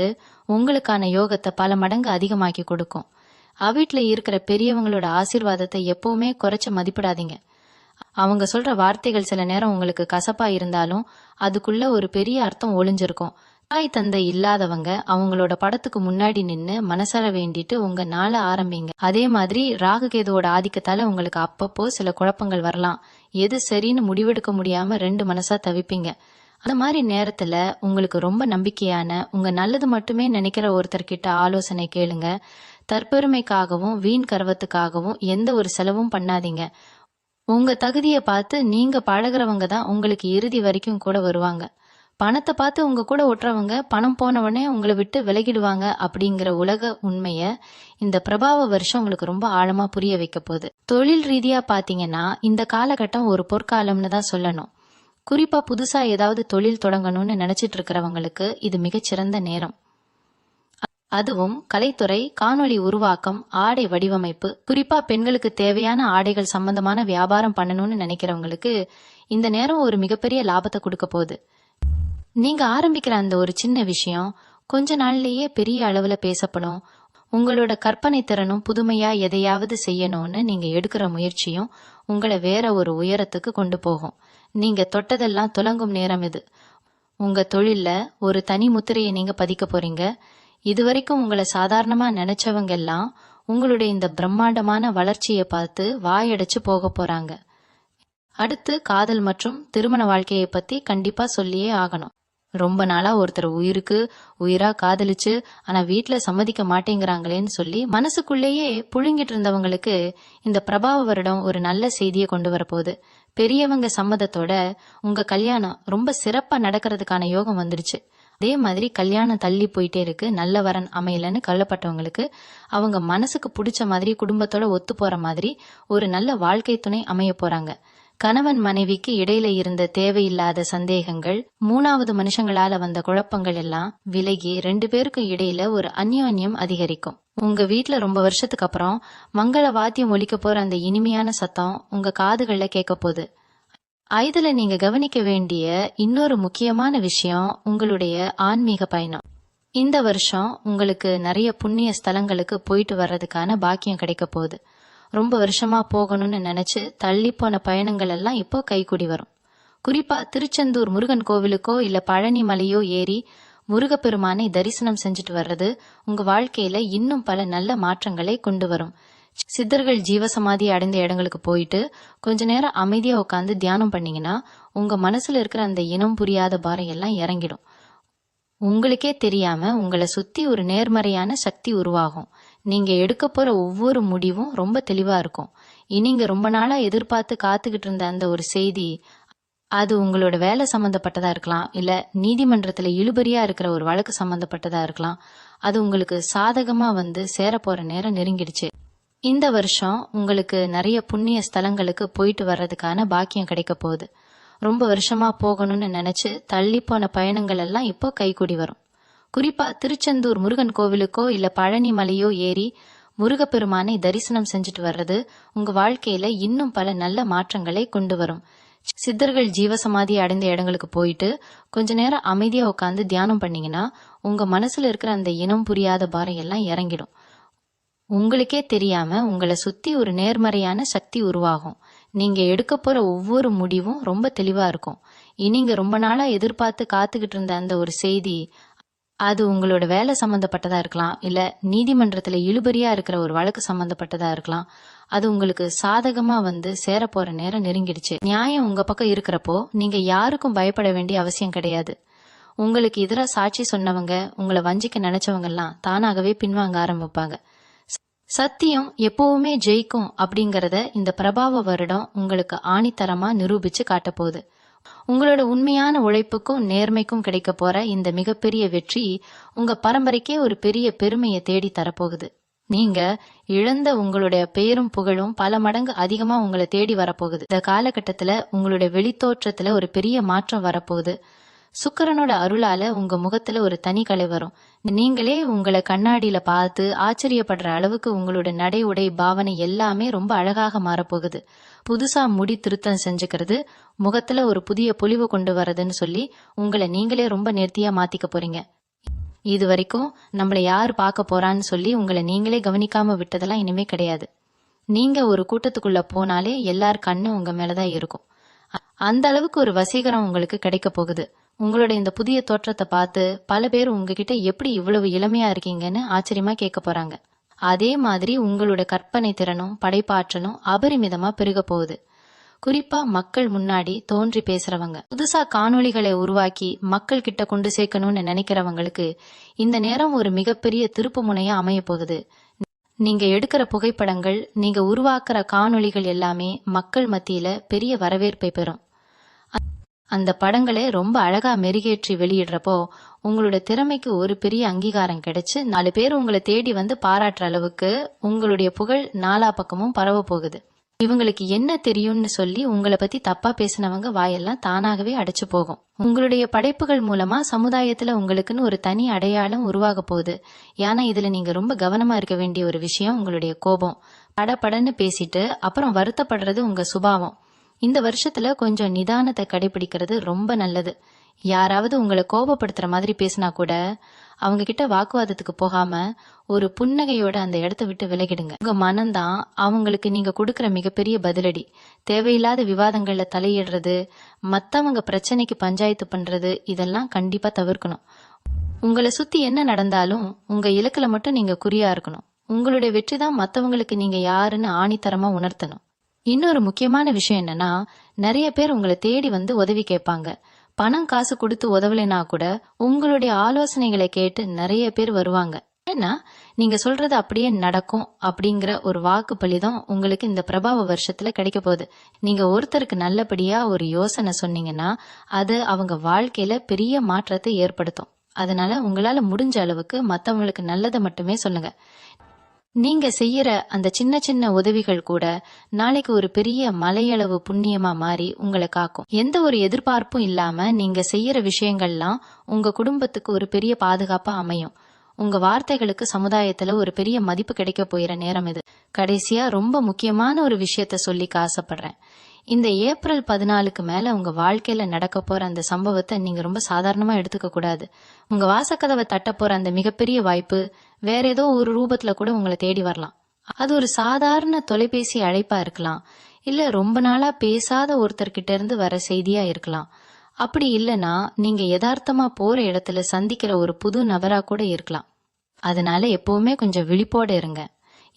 உங்களுக்கான யோகத்தை பல மடங்கு அதிகமாக்கி கொடுக்கும். வீட்டுல இருக்கிற பெரியவங்களோட ஆசீர்வாதத்தை எப்பவுமே குறைச்சு மதிப்பிடாதீங்க. அவங்க சொல்ற வார்த்தைகள் சில நேரம் உங்களுக்கு கசப்பா இருந்தாலும் அதுக்குள்ள ஒரு பெரிய அர்த்தம் ஒளிஞ்சிருக்கும். தாய் தந்தை இல்லாதவங்க அவங்களோட படத்துக்கு முன்னாடி நின்னு மனசார வேண்டிட்டு உங்க நாளை ஆரம்பிங்க. அதே மாதிரி ராகுகேதுவோட ஆதிக்கத்தால உங்களுக்கு அப்பப்போ சில குழப்பங்கள் வரலாம். எது சரின்னு முடிவெடுக்க முடியாம ரெண்டு மனசா தவிப்பீங்க. அந்த மாதிரி நேரத்துல உங்களுக்கு ரொம்ப நம்பிக்கையான உங்க நல்லது மட்டுமே நினைக்கிற ஒருத்தர்கிட்ட ஆலோசனை கேளுங்க. தற்பெருமைக்காகவும் வீண் கர்வத்துக்காகவும் எந்த ஒரு செலவும் பண்ணாதீங்க. உங்க தகுதியை பார்த்து நீங்க பழகிறவங்க தான் உங்களுக்கு இறுதி வரைக்கும் கூட வருவாங்க. பணத்தை பார்த்து உங்க கூட ஒட்டுறவங்க பணம் போனவனே உங்களை விட்டு விலகிடுவாங்க அப்படிங்கிற உலக உண்மைய இந்த பிரபாவ வருஷம் உங்களுக்கு ரொம்ப ஆழமா புரிய வைக்க போகுது. தொழில் ரீதியா பாத்தீங்கன்னா இந்த காலகட்டம் ஒரு பொற்காலம்னு தான் சொல்லணும். குறிப்பா புதுசா ஏதாவது தொழில் தொடங்கணும்னு நினைச்சிட்டு இருக்கிறவங்களுக்கு இது மிகச்சிறந்த நேரம். அதுவும் கலைத்துறை, காணொளி உருவாக்கம், ஆடை வடிவமைப்பு, குறிப்பா பெண்களுக்கு தேவையான ஆடைகள் சம்பந்தமான வியாபாரம் பண்ணணும்னு நினைக்கிறவங்களுக்கு இந்த நேரம் ஒரு மிகப்பெரிய லாபத்தை கொடுக்க போகுது. நீங்க ஆரம்பிக்கிற அந்த ஒரு சின்ன விஷயம் கொஞ்ச நாள்லயே பெரிய அளவுல பேசப்படும். உங்களோட கற்பனை திறனும் புதுமையா எதையாவது செய்யணும்னு நீங்க எடுக்கிற முயற்சியும் உங்களை வேற ஒரு உயரத்துக்கு கொண்டு போகும். நீங்க தொட்டதெல்லாம் துலங்கும் நேரம் இது. உங்க தொழில்ல ஒரு தனி முத்திரையை நீங்க பதிக்க போறீங்க. இதுவரைக்கும் உங்களை சாதாரணமா நினைச்சவங்க எல்லாம் உங்களுடைய இந்த பிரம்மாண்டமான வளர்ச்சியை பார்த்து வாயடைச்சு போக போறாங்க. அடுத்து காதல் மற்றும் திருமண வாழ்க்கையை பத்தி கண்டிப்பா சொல்லியே ஆகணும். ரொம்ப நாளா ஒருத்தர் உயிருக்கு உயிரா காதலிச்சு ஆனா வீட்டுல சம்மதிக்க மாட்டேங்கிறாங்களேன்னு சொல்லி மனசுக்குள்ளேயே புழுங்கிட்டு இருந்தவங்களுக்கு இந்த பிரபாவ வருடம் ஒரு நல்ல செய்தியை கொண்டு வரப்போகுது. பெரியவங்க சம்மதத்தோட உங்க கல்யாணம் ரொம்ப சிறப்பா நடக்கிறதுக்கான யோகம் வந்துடுச்சு. அதே மாதிரி கல்யாணம் தள்ளி போயிட்டே இருக்கு, நல்ல வரன் அமையலன்னு கவலைப்பட்டவங்களுக்கு அவங்க மனசுக்கு பிடிச்ச மாதிரி குடும்பத்தோட ஒத்து போற மாதிரி ஒரு நல்ல வாழ்க்கை துணை அமைய போறாங்க. கணவன் மனைவிக்கு இடையில இருந்த தேவையில்லாத சந்தேகங்கள், மூணாவது மனுஷங்களால வந்த குழப்பங்கள் எல்லாம் விலகி 2 பேருக்கும் இடையில ஒரு அந்யோன்யம் அதிகரிக்கும். உங்க வீட்டுல ரொம்ப வருஷத்துக்கு அப்புறம் மங்கள வாத்தியம் ஒலிக்க போற அந்த இனிமையான சத்தம் உங்க காதுகள்ல கேட்க போகுது. இதுல நீங்க கவனிக்க வேண்டிய இன்னொரு முக்கியமான விஷயம் உங்களுடைய ஆன்மீக பயணம். இந்த வருஷம் உங்களுக்கு நிறைய புண்ணிய ஸ்தலங்களுக்கு போயிட்டு வர்றதுக்கான பாக்கியம் கிடைக்க போகுது. ரொம்ப வருஷமா போகணும்னு நினைச்சு தள்ளி போன பயணங்கள் எல்லாம் இப்போ கைகூடி வரும். குறிப்பா திருச்செந்தூர் முருகன் கோவிலுக்கோ இல்ல பழனி மலையோ ஏறி முருகப்பெருமானை தரிசனம் செஞ்சுட்டு வர்றது உங்க வாழ்க்கையில இன்னும் பல நல்ல மாற்றங்களை கொண்டு வரும். சித்தர்கள் ஜீவசமாதி அடைந்த இடங்களுக்கு போயிட்டு கொஞ்ச நேரம் அமைதியா உட்காந்து தியானம் பண்ணீங்கன்னா உங்க மனசுல இருக்கிற அந்த இனம் புரியாத பாரம் எல்லாம் இறங்கிடும். உங்களுக்கே தெரியாம உங்களை சுத்தி ஒரு நேர்மறையான சக்தி உருவாகும். நீங்க எடுக்க போற ஒவ்வொரு முடிவும் ரொம்ப தெளிவா இருக்கும். நீங்க ரொம்ப நாளா எதிர்பார்த்து காத்துக்கிட்டு இருந்த அந்த ஒரு செய்தி, அது உங்களோட வேலை சம்பந்தப்பட்டதா இருக்கலாம், இல்ல நீதிமன்றத்துல இழுபறியா இருக்கிற ஒரு வழக்கு சம்பந்தப்பட்டதா இருக்கலாம். அது உங்களுக்கு சாதகமா வந்து சேர போற நேரம் நெருங்கிடுச்சு. இந்த வருஷம் உங்களுக்கு நிறைய புண்ணிய ஸ்தலங்களுக்கு போயிட்டு வர்றதுக்கான பாக்கியம் கிடைக்க போகுது. ரொம்ப வருஷமா போகணும்னு நினைச்சு தள்ளி போன பயணங்கள் எல்லாம் இப்போ கைகூடி வரும். குறிப்பா திருச்செந்தூர் முருகன் கோவிலுக்கோ இல்ல பழனி மலையோ ஏறி முருகப்பெருமானை தரிசனம் செஞ்சுட்டு வர்றது உங்க வாழ்க்கையில இன்னும் பல நல்ல மாற்றங்களை கொண்டு வரும். சித்தர்கள் ஜீவசமாதி அடைந்த இடங்களுக்கு போயிட்டு கொஞ்ச நேரம் அமைதியா உட்காந்து தியானம் பண்ணீங்கன்னா உங்க மனசுல இருக்கிற அந்த இனம் புரியாத பாரம் எல்லாம் இறங்கிடும். உங்களுக்கே தெரியாம உங்களை சுத்தி ஒரு நேர்மறையான சக்தி உருவாகும். நீங்க எடுக்க போற ஒவ்வொரு முடிவும் ரொம்ப தெளிவா இருக்கும். நீங்க ரொம்ப நாளா எதிர்பார்த்து காத்துக்கிட்டு இருந்த அந்த ஒரு செய்தி, அது உங்களோட வேலை சம்பந்தப்பட்டதா இருக்கலாம், இல்ல நீதிமன்றத்துல இழுபறியா இருக்கிற ஒரு வழக்கு சம்பந்தப்பட்டதா இருக்கலாம். அது உங்களுக்கு சாதகமா வந்து சேரப்போற நேரம் நெருங்கிடுச்சு. நியாயம் உங்க பக்கம் இருக்கிறப்போ நீங்க யாருக்கும் பயப்பட வேண்டிய அவசியம் கிடையாது. உங்களுக்கு எதிரா சாட்சி சொன்னவங்க, உங்களை வஞ்சிக்க நினைச்சவங்க எல்லாம் தானாகவே பின்வாங்க ஆரம்பிப்பாங்க. சத்தியம் எப்பவுமே ஜெயிக்கும் அப்படிங்கறத இந்த பிரபாவ வருடம் உங்களுக்கு ஆணித்தரமா நிரூபிச்சு காட்டப்போகுது. உங்களோட உண்மையான உழைப்புக்கும் நேர்மைக்கும் கிடைக்க போற இந்த மிகப்பெரிய வெற்றி உங்க பரம்பரைக்கே ஒரு பெரிய பெருமையை தேடி தரப்போகுது. நீங்க இழந்த உங்களுடைய பெயரும் புகழும் பல மடங்கு அதிகமா உங்களை தேடி வரப்போகுது. இந்த காலகட்டத்துல உங்களுடைய வெளித்தோற்றத்துல ஒரு பெரிய மாற்றம் வரப்போகுது. சுக்கிரனோட அருளால உங்க முகத்துல ஒரு தனி கலை வரும். நீங்களே உங்களை கண்ணாடியில பார்த்து ஆச்சரியப்படுற அளவுக்கு உங்களோட நடை உடை பாவனை எல்லாமே ரொம்ப அழகாக மாறப்போகுது. புதுசா முடி திருத்தம் செஞ்சுக்கிறது, முகத்துல ஒரு புதிய பொலிவு கொண்டு வரதுன்னு சொல்லி உங்களை நீங்களே ரொம்ப நேர்த்தியா மாத்திக்க போறீங்க. இது வரைக்கும் நம்மள யாரு பார்க்க போறான்னு சொல்லி உங்களை நீங்களே கவனிக்காம விட்டதெல்லாம் இனிமே கிடையாது. நீங்க ஒரு கூட்டத்துக்குள்ள போனாலே எல்லார் கண்ணு உங்க மேலதான் இருக்கும். அந்த அளவுக்கு ஒரு வசீகரம் உங்களுக்கு கிடைக்க போகுது. உங்களோட இந்த புதிய தோற்றத்தை பார்த்து பல பேர் உங்ககிட்ட எப்படி இவ்வளவு இளமையா இருக்கீங்கன்னு ஆச்சரியமா கேட்க போறாங்க. அதே மாதிரி உங்களோட கற்பனை திறனும் படைப்பாற்றலும் அபரிமிதமா பெருக போகுது. குறிப்பா மக்கள் முன்னாடி தோன்றி பேசுறவங்க, புதுசா காணொளிகளை உருவாக்கி மக்கள் கிட்ட கொண்டு சேர்க்கணும்னு நினைக்கிறவங்களுக்கு இந்த நேரம் ஒரு மிகப்பெரிய திருப்பு முனையா அமைய போகுது. நீங்க எடுக்கிற புகைப்படங்கள், நீங்க உருவாக்குற காணொளிகள் எல்லாமே மக்கள் மத்தியில பெரிய வரவேற்பை பெறும். அந்த படங்களை ரொம்ப அழகா மெருகேற்றி வெளியிடுறப்போ உங்களோட திறமைக்கு ஒரு பெரிய அங்கீகாரம் கிடைச்சு 4 பேர் உங்களை தேடி வந்து பாராட்டுற அளவுக்கு உங்களுடைய புகழ் நாலா பக்கமும் பரவ போகுது. இவங்களுக்கு என்ன தெரியும்னு சொல்லி உங்களை பத்தி தப்பா பேசினவங்க வாயெல்லாம் தானாகவே அடைச்சு போகும். உங்களுடைய படைப்புகள் மூலமா சமுதாயத்துல உங்களுக்குன்னு ஒரு தனி அடையாளம் உருவாக போகுது. ஏன்னா இதுல நீங்க ரொம்ப கவனமா இருக்க வேண்டிய ஒரு விஷயம் உங்களுடைய கோபம். படபடன்னு பேசிட்டு அப்புறம் வருத்தப்படுறது உங்க சுபாவம். இந்த வருஷத்துல கொஞ்சம் நிதானத்தை கடைபிடிக்கிறது ரொம்ப நல்லது. யாராவது உங்களை கோபப்படுத்துற மாதிரி பேசினா கூட அவங்க கிட்ட வாக்குவாதத்துக்கு போகாம ஒரு புன்னகையோட அந்த இடத்த விட்டு விலகிடுங்க. உங்க மனம்தான் அவங்களுக்கு நீங்க கொடுக்கற மிகப்பெரிய பதிலடி. தேவையில்லாத விவாதங்கள்ல தலையிடுறது, மத்தவங்க பிரச்சனைக்கு பஞ்சாயத்து பண்றது, இதெல்லாம் கண்டிப்பா தவிர்க்கணும். உங்களை சுத்தி என்ன நடந்தாலும் உங்க இலக்குல மட்டும் நீங்க குறியா இருக்கணும். உங்களுடைய வெற்றி தான் மத்தவங்களுக்கு நீங்க யாருன்னு ஆணித்தரமா உணர்த்தணும். இன்னொரு முக்கியமான விஷயம் என்னன்னா, நிறைய பேர் உங்களை தேடி வந்து உதவி கேட்பாங்க. பணம் காசு கொடுத்து உதவலைனா கூட உங்களுடைய ஆலோசனைகளை கேட்டு நிறைய பேர் வருவாங்க. ஏன்னா நீங்க சொல்றது அப்படியே நடக்கும் அப்படிங்கிற ஒரு வாக்கு பலிதான் உங்களுக்கு இந்த பிரபாவ வருஷத்துல கிடைக்க போகுது. நீங்க ஒருத்தருக்கு நல்லபடியா ஒரு யோசனை சொன்னீங்கன்னா அது அவங்க வாழ்க்கையில பெரிய மாற்றத்தை ஏற்படுத்தும். அதனால உங்களால முடிஞ்ச அளவுக்கு மத்தவங்களுக்கு நல்லதை மட்டுமே சொல்லுங்க. நீங்க செய்யற அந்த சின்ன சின்ன உதவிகள் கூட நாளைக்கு ஒரு பெரிய மலையளவு புண்ணியமா மாறி உங்களை காக்கும். எந்த ஒரு எதிர்பார்ப்பும் இல்லாம நீங்க செய்யற விஷயங்கள்லாம் உங்க குடும்பத்துக்கு ஒரு பெரிய பாதுகாப்பா அமையும். உங்க வார்த்தைகளுக்கு சமுதாயத்துல ஒரு பெரிய மதிப்பு கிடைக்க போயிற நேரம் இது. கடைசியா ரொம்ப முக்கியமான ஒரு விஷயத்த சொல்லிக்க ஆசைப்படுறேன். இந்த ஏப்ரல் 14க்கு மேல உங்க வாழ்க்கையில நடக்க போற அந்த சம்பவத்தை நீங்க ரொம்ப சாதாரணமா எடுத்துக்க கூடாது. உங்க வாசக்கதவை தட்ட போற அந்த மிகப்பெரிய வாய்ப்பு வேற ஏதோ ஒரு ரூபத்துல கூட உங்களை தேடி வரலாம். அது ஒரு சாதாரண தொலைபேசி அழைப்பா இருக்கலாம், இல்ல ரொம்ப நாளா பேசாத ஒருத்தர்கிட்ட இருந்து வர செய்தியா இருக்கலாம். அப்படி இல்லைன்னா நீங்க யதார்த்தமா போற இடத்துல சந்திக்கிற ஒரு புது நபரா கூட இருக்கலாம். அதனால எப்பவுமே கொஞ்சம் விழிப்போட இருங்க.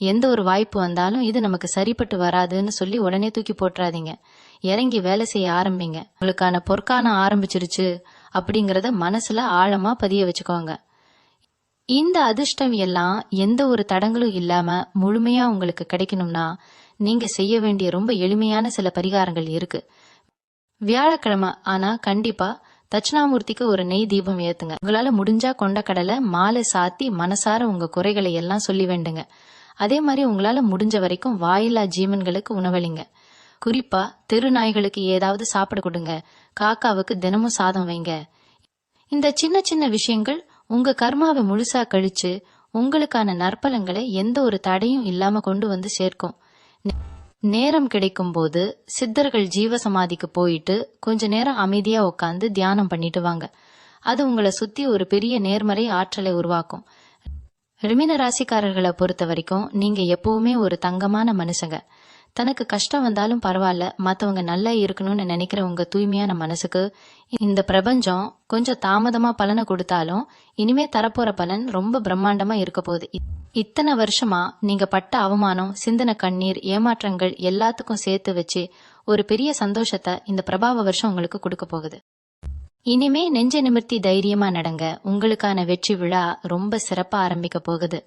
எந்த ஒரு வாய்ப்பு வந்தாலும் இது நமக்கு சரிப்பட்டு வராதுன்னு சொல்லி உடனே தூக்கி போட்டுறாதீங்க. இறங்கி வேலை செய்ய ஆரம்பிங்க. உங்களுக்கான பொற்காலம் ஆரம்பிச்சிருச்சு அப்படிங்கறத மனசுல ஆழமா பதிய வச்சுக்கோங்க. இந்த அதிர்ஷ்டம் எல்லாம் எந்த ஒரு தடங்களும் இல்லாம முழுமையா உங்களுக்கு கிடைக்கணும்னா நீங்க செய்ய வேண்டிய ரொம்ப எளிமையான சில பரிகாரங்கள் இருக்கு. வியாழக்கிழமை ஆனா கண்டிப்பா தட்சிணாமூர்த்திக்கு ஒரு நெய் தீபம் ஏத்துங்க. உங்களால முடிஞ்சா கொண்டக்கடலை மாலை சாத்தி மனசார உங்க குறைகளை எல்லாம் சொல்லி வேண்டுங்க. அதே மாதிரி உங்களால முடிஞ்ச வரைக்கும் வாயில்லா ஜீவன்களுக்கு உணவளிங்க. குறிப்பா தெரு நாய்களுக்கு ஏதாவது சாப்பிட கொடுங்க. காக்காவுக்கு தினமும் சாதம் வைங்க. இந்த சின்ன சின்ன விஷயங்கள் உங்க கர்மாவை முழுசா கழிச்சு உங்களுக்கான நற்பலங்களை எந்த ஒரு தடையும் இல்லாம கொண்டு வந்து சேர்க்கும். நேரம் கிடைக்கும் போது சித்தர்கள் ஜீவசமாதிக்கு போயிட்டு கொஞ்ச நேரம் அமைதியா உட்காந்து தியானம் பண்ணிட்டு வாங்க. அது உங்களை சுத்தி ஒரு பெரிய நேர்மறை ஆற்றலை உருவாக்கும். ரிமின ராசிக்காரர்களை பொறுத்த வரைக்கும் நீங்க எப்பவுமே ஒரு தங்கமான மனுஷங்க. தனக்கு கஷ்டம் வந்தாலும் பரவாயில்ல, மத்தவங்க நல்லா இருக்கணும்னு நினைக்கிற உங்க தூய்மையான மனசுக்கு இந்த பிரபஞ்சம் கொஞ்சம் தாமதமா பலனை கொடுத்தாலும் இனிமே தரப்போற பலன் ரொம்ப பிரம்மாண்டமா இருக்க போகுது. இத்தனை வருஷமா நீங்க பட்ட அவமானம், சிந்தன கண்ணீர், ஏமாற்றங்கள் எல்லாத்துக்கும் சேர்த்து வச்சு ஒரு பெரிய சந்தோஷத்தை இந்த பிரபாவ வருஷம் உங்களுக்கு கொடுக்க போகுது. இனிமே நெஞ்ச நிமிர்த்தி தைரியமா நடங்க. உங்களுக்கான வெற்றி விழா ரொம்ப சிறப்பா ஆரம்பிக்க போகுது.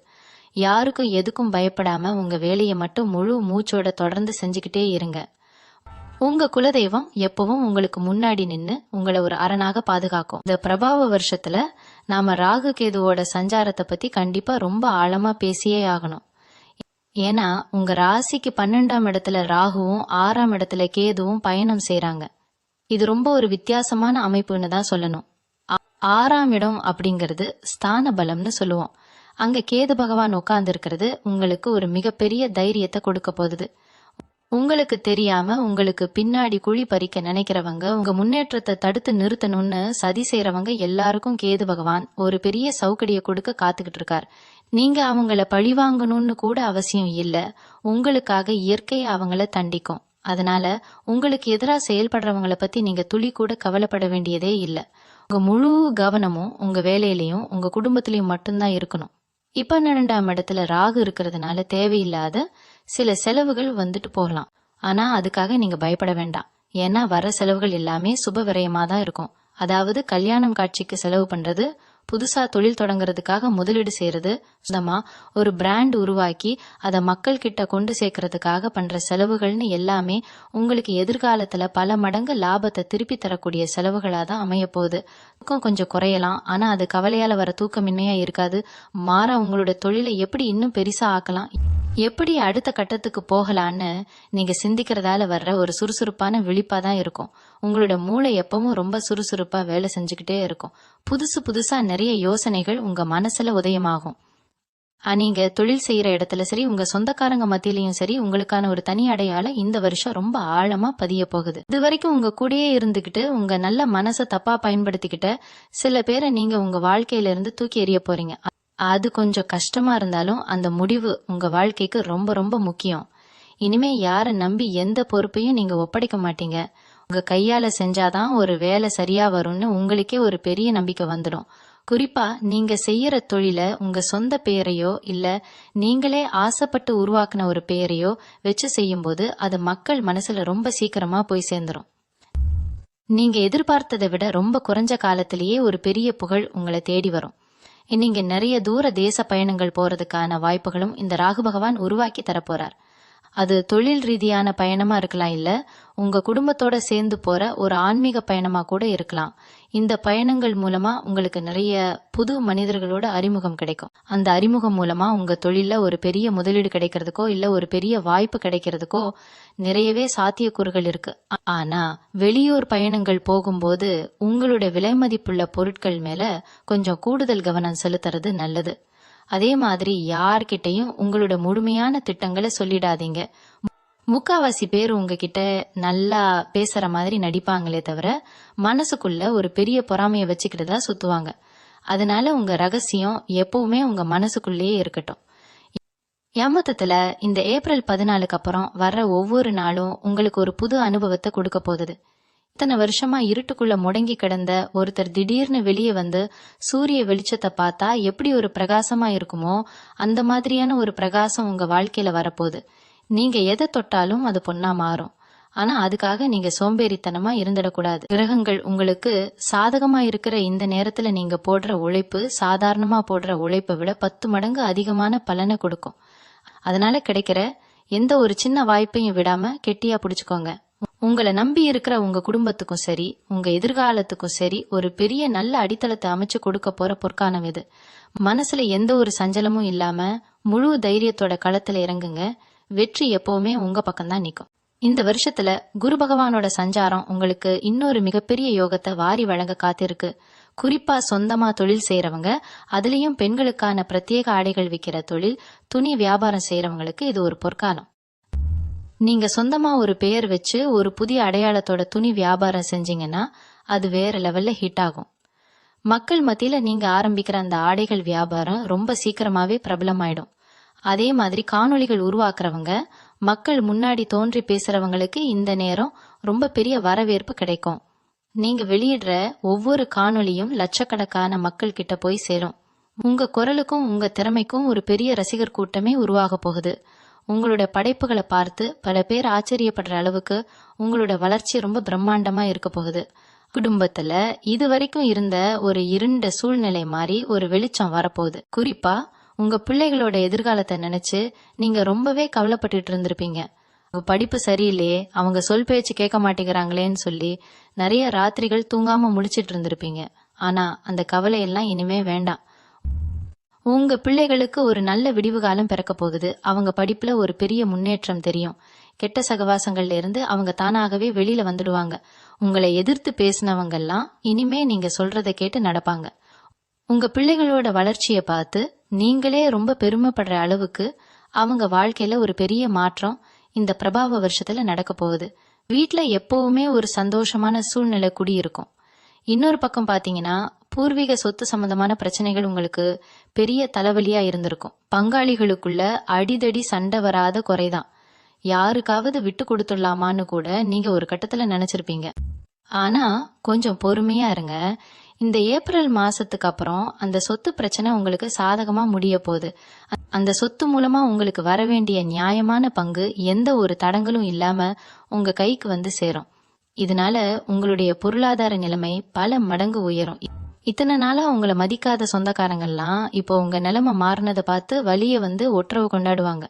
யாருக்கும் எதுக்கும் பயப்படாம உங்க வேலையை மட்டும் முழு மூச்சோட தொடர்ந்து செஞ்சுக்கிட்டே இருங்க. உங்க குலதெய்வம் எப்பவும் உங்களுக்கு முன்னாடி நின்னு உங்களை ஒரு அரணாக பாதுகாக்கும். இந்த பிரபாவ வருஷத்துல நாம ராகு கேதுவோட சஞ்சாரத்தை பத்தி கண்டிப்பா ரொம்ப ஆழமா பேசியே ஆகணும். ஏன்னா உங்க ராசிக்கு 12ஆம் இடத்துல ராகுவும் 6ஆம் இடத்துல கேதுவும் பயணம் செய்றாங்க. இது ரொம்ப ஒரு வித்தியாசமான அமைப்புன்னு தான் சொல்லணும். 6ஆம் இடம் அப்படிங்கிறது ஸ்தான பலம்னு சொல்லுவோம். அங்க கேது பகவான் உட்கார்ந்து இருக்கிறது உங்களுக்கு ஒரு மிகப்பெரிய தைரியத்தை கொடுக்க போகுது. உங்களுக்கு தெரியாம உங்களுக்கு பின்னாடி குழி பறிக்க நினைக்கிறவங்க, உங்க முன்னேற்றத்தை தடுத்து நிறுத்தணும்னு சதி செய்யறவங்க எல்லாருக்கும் கேது பகவான் ஒரு பெரிய சவுக்கடியை கொடுக்க காத்துக்கிட்டு இருக்கார். நீங்க அவங்கள பழிவாங்கணும்னு கூட அவசியம் இல்ல. உங்களுக்காக இயற்கை அவங்கள தண்டிக்கும். அதனால உங்களுக்கு எதிராக செயல்படுறவங்களை பத்தி நீங்க துளி கூட கவலைப்பட வேண்டியதே இல்ல. உங்க முழு கவனமும் உங்க வேலையிலயும் உங்க குடும்பத்திலயும் மட்டும்தான் இருக்கணும். இப்ப 12ஆம் இடத்துல ராகு இருக்கிறதுனால தேவையில்லாத சில செலவுகள் வந்துட்டு போகலாம். ஆனா அதுக்காக நீங்க பயப்பட வேண்டாம். ஏன்னா வர செலவுகள் எல்லாமே சுப விரயமா தான் இருக்கும். அதாவது கல்யாணம் காட்சிக்கு செலவு பண்றது, புதுசா தொழில் தொடங்குறதுக்காக முதலீடு செய்யறது, சுத்தமா ஒரு பிராண்ட் உருவாக்கி அதை மக்கள் கிட்ட கொண்டு சேர்க்கறதுக்காக பண்ற செலவுகள்னு எல்லாமே உங்களுக்கு எதிர்காலத்துல பல மடங்கு லாபத்தை திருப்பி தரக்கூடிய செலவுகளா தான் அமைய போகுது. தூக்கம் கொஞ்சம் குறையலாம். ஆனா அது கவலையால வர தூக்கமின்மையா இருக்காது. மாறா உங்களோட தொழிலை எப்படி இன்னும் பெருசா ஆக்கலாம், எப்படி அடுத்த கட்டத்துக்கு போகலான்னு நீங்க சிந்திக்கிறதால வர்ற ஒரு சுறுசுறுப்பான விழிப்பா தான் இருக்கும். உங்களோட மூளை எப்பவும் ரொம்ப சுறுசுறுப்பா வேலை செஞ்சுக்கிட்டே இருக்கும். புதுசா நிறைய யோசனைகள் உங்க மனசுல உதயமாகும். நீங்க தொழில் செய்யற இடத்துல சரி, உங்க சொந்தக்காரங்க மத்தியிலயும் சரி, உங்களுக்கான ஒரு தனி அடையாளம் இந்த வருஷம் ரொம்ப ஆழமா பதிய போகுது. இது வரைக்கும் உங்க கூடயே இருந்துகிட்டு உங்க நல்ல மனசை தப்பா பயன்படுத்திக்கிட்ட சில பேரை நீங்க உங்க வாழ்க்கையில இருந்து தூக்கி எறிய போறீங்க. அது கொஞ்சம் கஷ்டமா இருந்தாலும் அந்த முடிவு உங்க வாழ்க்கைக்கு ரொம்ப ரொம்ப முக்கியம். இனிமே யாரை நம்பி எந்த பொறுப்பையும் நீங்க ஒப்படைக்க மாட்டீங்க. உங்க கையால செஞ்சாதான் ஒரு வேலை சரியா வரும்னு உங்களுக்கே ஒரு பெரிய நம்பிக்கை வந்துடும். குறிப்பா நீங்க செய்யற தொழில உங்க சொந்த பெயரையோ இல்ல நீங்களே ஆசைப்பட்டு உருவாக்குன ஒரு பெயரையோ வச்சு செய்யும் போது அது மக்கள் மனசுல ரொம்ப சீக்கிரமா போய் சேர்ந்துரும். நீங்க எதிர்பார்த்ததை விட ரொம்ப குறைஞ்ச காலத்திலேயே ஒரு பெரிய புகழ் உங்களை தேடி வரும். நீங்க நிறைய தூர தேச பயணங்கள் போறதுக்கான வாய்ப்புகளும் இந்த ராகு பகவான் உருவாக்கி தரப்போறார். அது தொழில் ரீதியான பயணமா இருக்கலாம், இல்ல உங்க குடும்பத்தோட சேர்ந்து போற ஒரு ஆன்மீக பயணமா கூட இருக்கலாம். இந்த பயணங்கள் மூலமா உங்களுக்கு நிறைய புது மனிதர்களோட அறிமுகம் கிடைக்கும். அந்த அறிமுகம் மூலமா உங்க தொழில ஒரு பெரிய முதலீடு கிடைக்கிறதுக்கோ இல்ல ஒரு பெரிய வாய்ப்பு கிடைக்கிறதுக்கோ நிறையவே சாத்தியக்கூறுகள் இருக்கு. ஆனா வெளியூர் பயணங்கள் போகும்போது உங்களோட விலை மதிப்புள்ள பொருட்கள் மேல கொஞ்சம் கூடுதல் கவனம் செலுத்துறது நல்லது. அதே மாதிரி யார்கிட்டையும் உங்களோட முழுமையான திட்டங்களை சொல்லிடாதீங்க. முக்காவாசி பேர் உங்ககிட்ட நல்லா பேசுற மாதிரி நடிப்பாங்களே தவிர மனசுக்குள்ள ஒரு பெரிய பொறாமையை வச்சுக்கிட்டுதா சுத்துவாங்க. அதனால உங்க ரகசியம் எப்பவுமே உங்க மனசுக்குள்ளேயே இருக்கட்டும். மொத்தத்துல இந்த ஏப்ரல் 14க்கு அப்புறம் வர்ற ஒவ்வொரு நாளும் உங்களுக்கு ஒரு புது அனுபவத்தை கொடுக்க போகுது. இத்தனை வருஷமா இருட்டுக்குள்ள முடங்கி கிடந்த ஒருத்தர் திடீர்னு வெளியே வந்து சூரிய வெளிச்சத்தை பார்த்தா எப்படி ஒரு பிரகாசமா இருக்குமோ அந்த மாதிரியான ஒரு பிரகாசம் உங்க வாழ்க்கையில வரப்போகுது. நீங்க எதை தொட்டாலும் அது பொன்னா மாறும். ஆனா அதுக்காக நீங்க சோம்பேறித்தனமா இருந்துடக்கூடாது. கிரகங்கள் உங்களுக்கு சாதகமா இருக்கிற இந்த நேரத்துல நீங்க போடுற உழைப்பு சாதாரணமா போடுற உழைப்பை விட 10 மடங்கு அதிகமான பலனை கொடுக்கும். அதனால கிடைக்கிற எந்த ஒரு சின்ன வாய்ப்பையும் விடாம கெட்டியா பிடிச்சுக்கோங்க. உங்களை நம்பி இருக்கிற உங்க குடும்பத்துக்கும் சரி, உங்க எதிர்காலத்துக்கும் சரி ஒரு பெரிய நல்ல அடித்தளத்தை அமைச்சு கொடுக்க போற பொற்காலம் இது. மனசுல எந்த ஒரு சஞ்சலமும் இல்லாம முழு தைரியத்தோட களத்துல இறங்குங்க. வெற்றி எப்பவுமே உங்க பக்கம்தான் நிற்கும். இந்த வருஷத்துல குரு பகவானோட சஞ்சாரம் உங்களுக்கு இன்னொரு மிகப்பெரிய யோகத்தை வாரி வழங்க காத்திருக்கு. குறிப்பா சொந்தமா தொழில் செய்யறவங்க, அதுலயும் பெண்களுக்கான பிரத்யேக ஆடைகள் விற்கிற தொழில், துணி வியாபாரம் செய்யறவங்களுக்கு இது ஒரு பொற்காலம். நீங்க சொந்தமா ஒரு பெயர் வச்சு ஒரு புதிய அடையாளத்தோட துணி வியாபாரம் செஞ்சீங்கன்னா அது வேற லெவல்ல ஹிட் ஆகும். மக்கள் மத்தியில நீங்க ஆரம்பிக்கிற அந்த ஆடைகள் வியாபாரம் ரொம்ப சீக்கிரமாவே பிரபலமாயிடும். அதே மாதிரி காணொளிகள் உருவாக்குறவங்க மக்கள் முன்னாடி தோன்றி பேசுறவங்களுக்கு இந்த நேரம் ரொம்ப பெரிய வரவேற்பு கிடைக்கும். நீங்க வெளியிடுற ஒவ்வொரு காணொளியும் லட்சக்கணக்கான மக்கள் கிட்ட போய் சேரும். உங்க குரலுக்கும் உங்க திறமைக்கும் ஒரு பெரிய ரசிகர் கூட்டமே உருவாக போகுது. உங்களோட படைப்புகளை பார்த்து பல பேர் ஆச்சரியப்படுற அளவுக்கு உங்களோட வளர்ச்சி ரொம்ப பிரம்மாண்டமா இருக்க போகுது. குடும்பத்துல இது வரைக்கும் இருந்த ஒரு இருண்ட சூழ்நிலை மாதிரி ஒரு வெளிச்சம் வரப்போகுது. குறிப்பா உங்க பிள்ளைகளோட எதிர்காலத்தை நினைச்சு நீங்க ரொம்பவே கவலைப்பட்டுட்டு இருந்திருப்பீங்க. அவங்க படிப்பு சரியில்லையே, அவங்க சொல் பேச்சு கேட்க மாட்டேங்கிறாங்களேன்னு சொல்லி நிறைய ராத்திரிகள் தூங்காம முழிச்சிட்டு இருந்திருப்பீங்க. ஆனா அந்த கவலையெல்லாம் இனிமே வேண்டாம். உங்க பிள்ளைகளுக்கு ஒரு நல்ல விடிவு காலம் பிறக்க போகுது. அவங்க படிப்புல ஒரு பெரிய முன்னேற்றம் தெரியும். கெட்ட சகவாசங்கள்ல இருந்து அவங்க தானாகவே வெளியில வந்துடுவாங்க. உங்களை எதிர்த்து பேசினவங்கெல்லாம் இனிமே நீங்க சொல்றத கேட்டு நடப்பாங்க. உங்க பிள்ளைகளோட வளர்ச்சியை பார்த்து நீங்களே ரொம்ப பெருமைப்படுற அளவுக்கு அவங்க வாழ்க்கையில ஒரு பெரிய மாற்றம் இந்த பிரபாவ வருஷத்துல நடக்க போகுது. வீட்டுல எப்பவுமே ஒரு சந்தோஷமான சூழ்நிலை குடியிருக்கும். இன்னொரு பக்கம் பாத்தீங்கன்னா, பூர்வீக சொத்து சம்பந்தமான பிரச்சனைகள் உங்களுக்கு பெரிய தலைவலியா இருந்திருக்கும். பங்காளிகளுக்குள்ள அடிதடி சண்டை வராத குறைதான். யாருக்காவது விட்டு கொடுத்துடலாமான்னு கூட நீங்க ஒரு கட்டத்துல நினைச்சிருப்பீங்க. ஆனா கொஞ்சம் பொறுமையா இருங்க. இந்த ஏப்ரல் மாசத்துக்கு அப்புறம் அந்த சொத்து பிரச்சனை உங்களுக்கு சாதகமா முடிய போகுது. அந்த சொத்து மூலமா உங்களுக்கு வர வேண்டிய நியாயமான பங்கு எந்த ஒரு தடங்களும் இல்லாம உங்க கைக்கு வந்து சேரும். இதனால உங்களுடைய பொருளாதார நிலைமை பல மடங்கு உயரும். இத்தனை நாளா உங்களை மதிக்காத சொந்தக்காரங்கள்லாம் இப்போ உங்க நிலைமை மாறினதை பார்த்து வலிய வந்து ஒற்றவு கொண்டாடுவாங்க.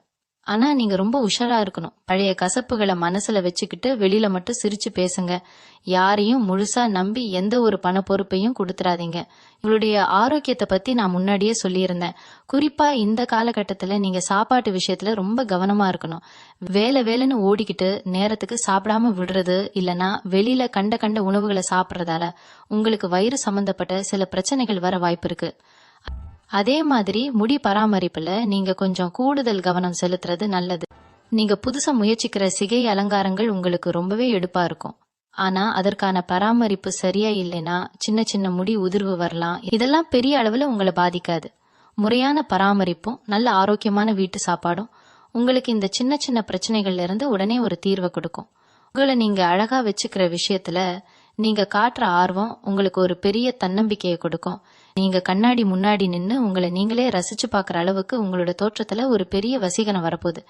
ஆனா நீங்க ரொம்ப உஷாரா இருக்கணும். பழைய கசப்புகளை மனசுல வச்சுக்கிட்டு வெளியில மட்டும் சிரிச்சு பேசுங்க. யாரையும் முழுசா நம்பி எந்த ஒரு பண பொறுப்பையும் கொடுத்துறாதீங்க. உங்களுடைய ஆரோக்கியத்தை பத்தி நான் முன்னாடியே சொல்லியிருந்தேன். குறிப்பா இந்த காலகட்டத்துல நீங்க சாப்பாட்டு விஷயத்துல ரொம்ப கவனமா இருக்கணும். வேலைன்னு ஓடிக்கிட்டு நேரத்துக்கு சாப்பிடாம விடுறது, இல்லனா வெளியில கண்ட உணவுகளை சாப்பிட்றதால உங்களுக்கு வயிறு சம்பந்தப்பட்ட சில பிரச்சனைகள் வர வாய்ப்பு இருக்கு. அதே மாதிரி முடி பராமரிப்புல நீங்க கொஞ்சம் கூடுதல் கவனம் செலுத்துறது நல்லது. நீங்க புதுசா முயற்சிக்கிற சிகை அலங்காரங்கள் உங்களுக்கு ரொம்பவே எடுப்பா இருக்கும். ஆனா அதற்கான பராமரிப்பு சரியா இல்லைன்னா சின்ன முடி உதிர்வு வரலாம். இதெல்லாம் பெரிய அளவுல உங்களை பாதிக்காது. முறையான பராமரிப்பும் நல்ல ஆரோக்கியமான வீட்டு சாப்பாடும் உங்களுக்கு இந்த சின்ன பிரச்சனைகள்ல இருந்து உடனே ஒரு தீர்வை கொடுக்கும். உங்களை நீங்க அழகா வச்சுக்கிற விஷயத்துல நீங்க காட்டுற ஆர்வம் உங்களுக்கு ஒரு பெரிய தன்னம்பிக்கையை கொடுக்கும். நீங்க கண்ணாடி முன்னாடி நின்னு உங்களை நீங்களே ரசிச்சு பாக்குற அளவுக்கு உங்களோட தோற்றத்துல ஒரு பெரிய வசீகரம் வரப்போகுது.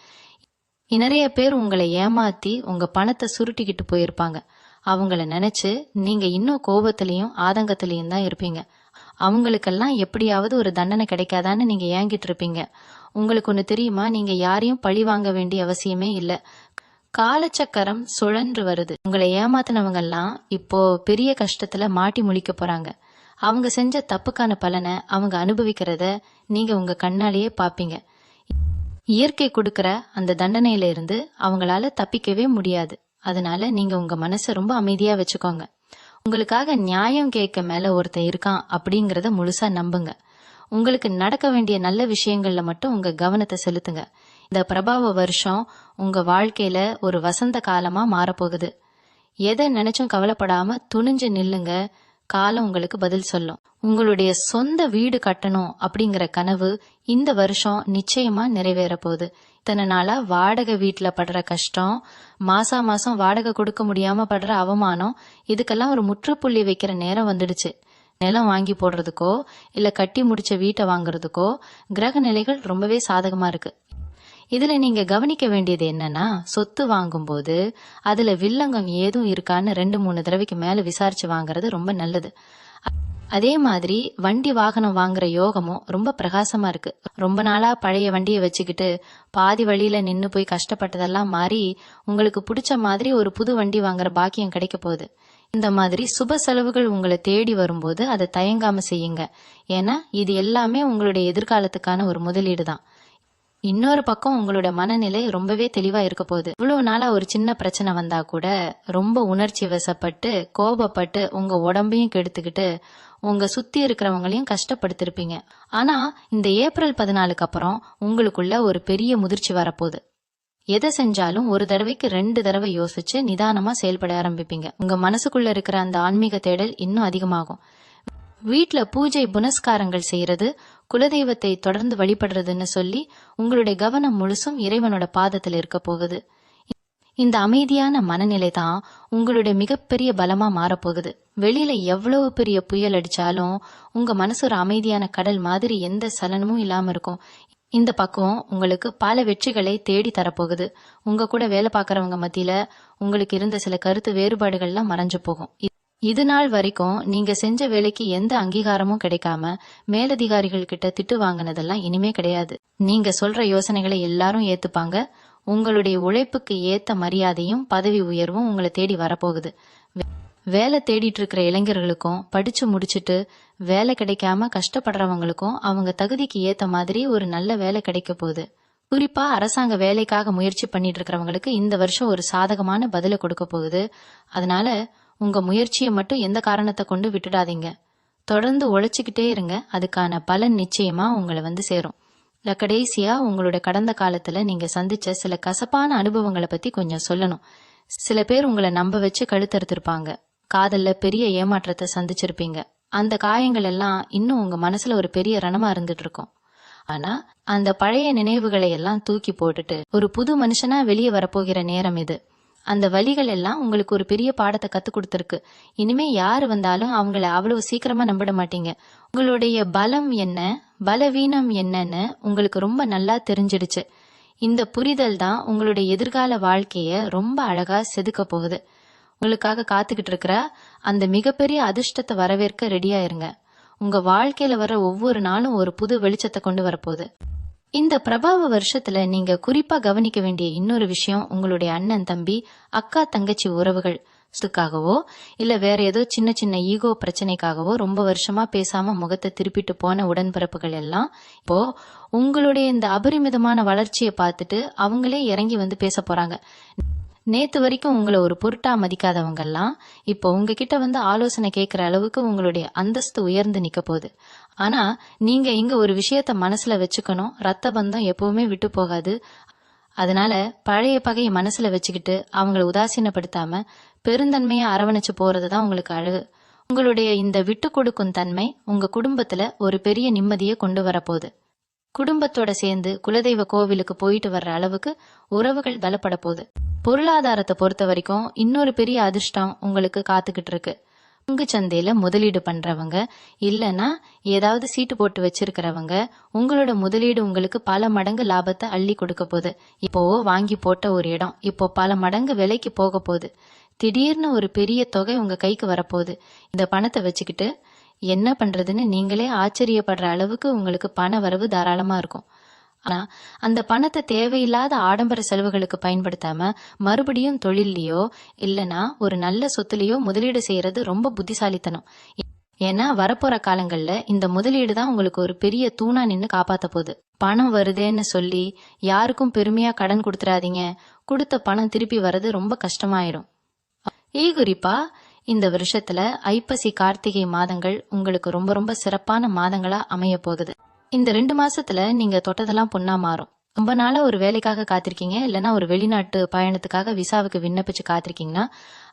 நிறைய பேர் உங்களை ஏமாத்தி உங்க பணத்தை சுருட்டிக்கிட்டு போயிருப்பாங்க. அவங்கள நினைச்சு நீங்க இன்னும் கோபத்திலையும் ஆதங்கத்திலையும் தான் இருப்பீங்க. அவங்களுக்கெல்லாம் எப்படியாவது ஒரு தண்டனை கிடைக்காதான்னு நீங்க ஏங்கிட்டு இருப்பீங்க. உங்களுக்கு ஒண்ணு தெரியுமா, நீங்க யாரையும் பழி வாங்க வேண்டிய அவசியமே இல்ல. காலச்சக்கரம் சுழன்று வருது. உங்களை ஏமாத்தினவங்க எல்லாம் இப்போ பெரிய கஷ்டத்துல மாட்டி முழிக்க போறாங்க. அவங்க செஞ்ச தப்புக்கான பலனை அவங்க அனுபவிக்கிறத நீங்க உங்க கண்ணாலேயே பாப்பீங்க. இயற்கை கொடுக்கற அந்த தண்டனையில இருந்து அவங்களால தப்பிக்கவே முடியாது. அதனால நீங்க உங்க மனசை ரொம்ப அமைதியா வச்சுக்கோங்க. உங்களுக்காக நியாயம் கேட்க மேல ஒருத்தன் இருக்கான் அப்படிங்கறத முழுசா நம்புங்க. உங்களுக்கு நடக்க வேண்டிய நல்ல விஷயங்கள்ல மட்டும் உங்க கவனத்தை செலுத்துங்க. இந்த பிரபாவ வருஷம் உங்க வாழ்க்கையில ஒரு வசந்த காலமா மாறப்போகுது. எதை நினைச்சும் கவலைப்படாம துணிஞ்சு நில்லுங்க. காலம் உங்களுக்கு பதில் சொல்லும். உங்களுடைய சொந்த வீடு கட்டணும் அப்படிங்கிற கனவு இந்த வருஷம் நிச்சயமா நிறைவேற போகுது. இத்தனை நாளா வாடகை வீட்டுல படுற கஷ்டம், மாசம் வாடகை கொடுக்க முடியாம படுற அவமானம், இதுக்கெல்லாம் ஒரு முற்றுப்புள்ளி வைக்கிற நேரம் வந்துடுச்சு. நிலம் வாங்கி போடுறதுக்கோ இல்ல கட்டி முடிச்ச வீட்டை வாங்குறதுக்கோ கிரக நிலைகள் ரொம்பவே சாதகமா இருக்கு. இதுல நீங்க கவனிக்க வேண்டியது என்னன்னா, சொத்து வாங்கும் போது அதுல வில்லங்கம் ஏதும் இருக்கான்னு 2-3 தடவைக்கு மேல விசாரிச்சு வாங்குறது ரொம்ப நல்லது. அதே மாதிரி வண்டி வாகனம் வாங்குற யோகமும் ரொம்ப பிரகாசமா இருக்கு. ரொம்ப நாளா பழைய வண்டியை வச்சுக்கிட்டு பாதி வழியில நின்னு போய் கஷ்டப்பட்டதெல்லாம் மாறி உங்களுக்கு பிடிச்ச மாதிரி ஒரு புது வண்டி வாங்குற பாக்கியம் கிடைக்க போகுது. இந்த மாதிரி சுப செலவுகள் உங்களை தேடி வரும்போது அதை தயங்காம செய்யுங்க. ஏன்னா இது எல்லாமே உங்களுடைய எதிர்காலத்துக்கான ஒரு முதலீடு தான். இன்னொரு பக்கம் உங்களோட மனநிலை ரொம்பவே தெளிவா இருக்க போகுது. இவ்வளவு நாளா ஒரு சின்ன பிரச்சனை வந்தா கூட ரொம்ப உணர்ச்சி வசப்பட்டு கோபப்பட்டு உங்க உடம்பையும் கெடுத்துக்கிட்டு உங்க சுத்தி இருக்கிறவங்களையும் கஷ்டப்படுத்திருப்பீங்க. ஆனா இந்த ஏப்ரல் 14க்கு அப்புறம் உங்களுக்குள்ள ஒரு பெரிய முதிர்ச்சி வரப்போகுது. எதை செஞ்சாலும் ஒரு தடவைக்கு 2 தடவை யோசிச்சு நிதானமா செயல்பட ஆரம்பிப்பீங்க. உங்க மனசுக்குள்ள இருக்கிற அந்த ஆன்மீக தேடல் இன்னும் அதிகமாகும். வீட்ல பூஜை புனஸ்காரங்கள் செய்யறது, குலதெய்வத்தை தொடர்ந்து வழிபடுறதுன்னு சொல்லி உங்களுடைய கவனம் முழுசும் இறைவனோட பாதத்தில் இருக்க போகுது. இந்த அமைதியான மனநிலை தான் உங்களுடைய மிகப்பெரிய பலமா மாறப்போகுது. வெளியில எவ்வளவு பெரிய புயல் அடிச்சாலும் உங்க மனசு ஒரு அமைதியான கடல் மாதிரி எந்த சலனமும் இல்லாம இருக்கும். இந்த பக்கம் உங்களுக்கு பல வெற்றிகளை தேடி தரப்போகுது. உங்க கூட வேலை பார்க்கறவங்க மத்தியில உங்களுக்கு இருந்த சில கருத்து வேறுபாடுகள்லாம் மறைஞ்சு போகும். இது நாள் வரைக்கும் நீங்க செஞ்ச வேலைக்கு எந்த அங்கீகாரமும் கிடைக்காம மேலதிகாரிகள் கிட்ட திட்டு வாங்கினதெல்லாம் இனிமே கிடையாது. நீங்க சொல்ற யோசனைகளை எல்லாரும் ஏத்துப்பாங்க. உங்களுடைய உழைப்புக்கு ஏத்த மரியாதையும் பதவி உயர்வும் உங்களை தேடி வரப்போகுது. வேலை தேடிட்டு இருக்கிற இளைஞர்களுக்கும், படிச்சு முடிச்சுட்டு வேலை கிடைக்காம கஷ்டப்படுறவங்களுக்கும் அவங்க தகுதிக்கு ஏத்த மாதிரி ஒரு நல்ல வேலை கிடைக்க போகுது. குறிப்பா அரசாங்க வேலைக்காக முயற்சி பண்ணிட்டு இருக்கிறவங்களுக்கு இந்த வருஷம் ஒரு சாதகமான பதில கொடுக்க போகுது. அதனால உங்க முயற்சியை மட்டும் எந்த காரணத்தை கொண்டு விட்டுடாதீங்க. தொடர்ந்து உழைச்சுக்கிட்டே இருங்க. அதுக்கான பலன் நிச்சயமா உங்களை வந்து சேரும். கடைசியா உங்களோட கடந்த காலத்துல நீங்க சந்திச்ச சில கசப்பான அனுபவங்களை பத்தி கொஞ்சம் சொல்லணும். சில பேர் உங்களை நம்ப வச்சு கழுத்தறுத்திருப்பாங்க. காதல்ல பெரிய ஏமாற்றத்தை சந்திச்சிருப்பீங்க. அந்த காயங்கள் எல்லாம் இன்னும் உங்க மனசுல ஒரு பெரிய ரணமா இருந்துட்டு இருக்கும். ஆனா அந்த பழைய நினைவுகளை எல்லாம் தூக்கி போட்டுட்டு ஒரு புது மனுஷனா வெளியே வரப்போகிற நேரம் இது. அந்த வலிகள் எல்லாம் உங்களுக்கு ஒரு பெரிய பாடத்தை கத்து கொடுத்திருக்கு. இனிமே யாரு வந்தாலும் அவங்கள அவ்வளவு சீக்கிரமா நம்பிட மாட்டீங்க. உங்களுடைய பலம் என்ன, பலவீனம் என்னன்னு உங்களுக்கு ரொம்ப நல்லா தெரிஞ்சிடுச்சு. இந்த புரிதல் தான் உங்களுடைய எதிர்கால வாழ்க்கைய ரொம்ப அழகா செதுக்க போகுது. உங்களுக்காக காத்துக்கிட்டு இருக்கிற அந்த மிகப்பெரிய அதிர்ஷ்டத்தை வரவேற்க ரெடியா இருங்க. உங்க வாழ்க்கையில வர ஒவ்வொரு நாளும் ஒரு புது வெளிச்சத்தை கொண்டு வரப்போகுது. இந்த பிரபாவ வருஷத்துல நீங்க குறிப்பா கவனிக்க வேண்டிய இன்னொரு விஷயம், உங்களுடைய அண்ணன் தம்பி அக்கா தங்கச்சி உறவுகள் க்காகவோ இல்ல வேற ஏதோ சின்ன சின்ன ஈகோ பிரச்சனைக்காகவோ ரொம்ப வருஷமா பேசாம முகத்தை திருப்பிட்டு போன உடன்பிறப்புகள் எல்லாம் இப்போ உங்களுடைய இந்த அபரிமிதமான வளர்ச்சியை பார்த்துட்டு அவங்களே இறங்கி வந்து பேச போறாங்க. நேத்து வரைக்கும் உங்களை ஒரு பொருட்டா மதிக்காதவங்க எல்லாம் இப்போ உங்ககிட்ட வந்து ஆலோசனை கேட்கிற அளவுக்கு உங்களுடைய அந்தஸ்து உயர்ந்து நிக்க போகுது. ஆனா நீங்க இங்க ஒரு விஷயத்த மனசுல வச்சுக்கணும், ரத்த பந்தம் எப்பவுமே விட்டு போகாது. அதனால பழைய பகையை மனசுல வச்சுக்கிட்டு அவங்களை உதாசீனப்படுத்தாம பெருந்தன்மையா அரவணைச்சு போறதுதான் உங்களுக்கு அழகு. உங்களுடைய இந்த விட்டு கொடுக்கும் தன்மை உங்க குடும்பத்துல ஒரு பெரிய நிம்மதியை கொண்டு வரப்போகுது. குடும்பத்தோட சேர்ந்து குலதெய்வ கோவிலுக்கு போயிட்டு வர்ற அளவுக்கு உறவுகள் பலப்பட போகுது. பொருளாதாரத்தை பொறுத்த வரைக்கும் இன்னொரு பெரிய அதிர்ஷ்டம் உங்களுக்கு காத்துக்கிட்டு இருக்கு. பங்கு சந்தையில முதலீடு பண்றவங்க இல்லனா ஏதாவது சீட்டு போட்டு வச்சிருக்கிறவங்க, உங்களோட முதலீடு உங்களுக்கு பல மடங்கு லாபத்தை அள்ளி கொடுக்க போகுது. இப்போ வாங்கி போட்ட ஒரு இடம் இப்போ பல மடங்கு விலைக்கு போக போகுது. திடீர்னு ஒரு பெரிய தொகை உங்க கைக்கு வரப்போகுது. இந்த பணத்தை வச்சுக்கிட்டு என்ன பண்றதுன்னு நீங்களே ஆச்சரியப்படுற அளவுக்கு உங்களுக்கு பண வரவு தாராளமா இருக்கும். ஆனா அந்த பணத்தை தேவையில்லாத ஆடம்பர செலவுகளுக்கு பயன்படுத்தாம மறுபடியும் தொழிலையோ இல்லனா ஒரு நல்ல சொத்துலயோ முதலீடு செய்யறது ரொம்ப புத்திசாலித்தனம். ஏன்னா வரப்போற காலங்கள்ல இந்த முதலீடு தான் உங்களுக்கு ஒரு பெரிய தூணா நின்னு காப்பாத்த போகுது. பணம் வருதேன்னு சொல்லி யாருக்கும் பெருமையா கடன் கொடுத்துறாதீங்க. கொடுத்த பணம் திருப்பி வர்றது ரொம்ப கஷ்டமாயிடும். குறிப்பா இந்த வருஷத்துல ஐப்பசி கார்த்திகை மாதங்கள் உங்களுக்கு ரொம்ப ரொம்ப சிறப்பான மாதங்களா அமைய போகுது. இந்த 2 மாசத்துல நீங்க தொட்டதெல்லாம் பொண்ணா மாறும். ரொம்ப நாளா ஒரு வேலைக்காக காத்திருக்கீங்க இல்லனா ஒரு வெளிநாட்டு பயணத்துக்காக விசாவுக்கு விண்ணப்பிச்சு காத்திருக்கீங்கன்னா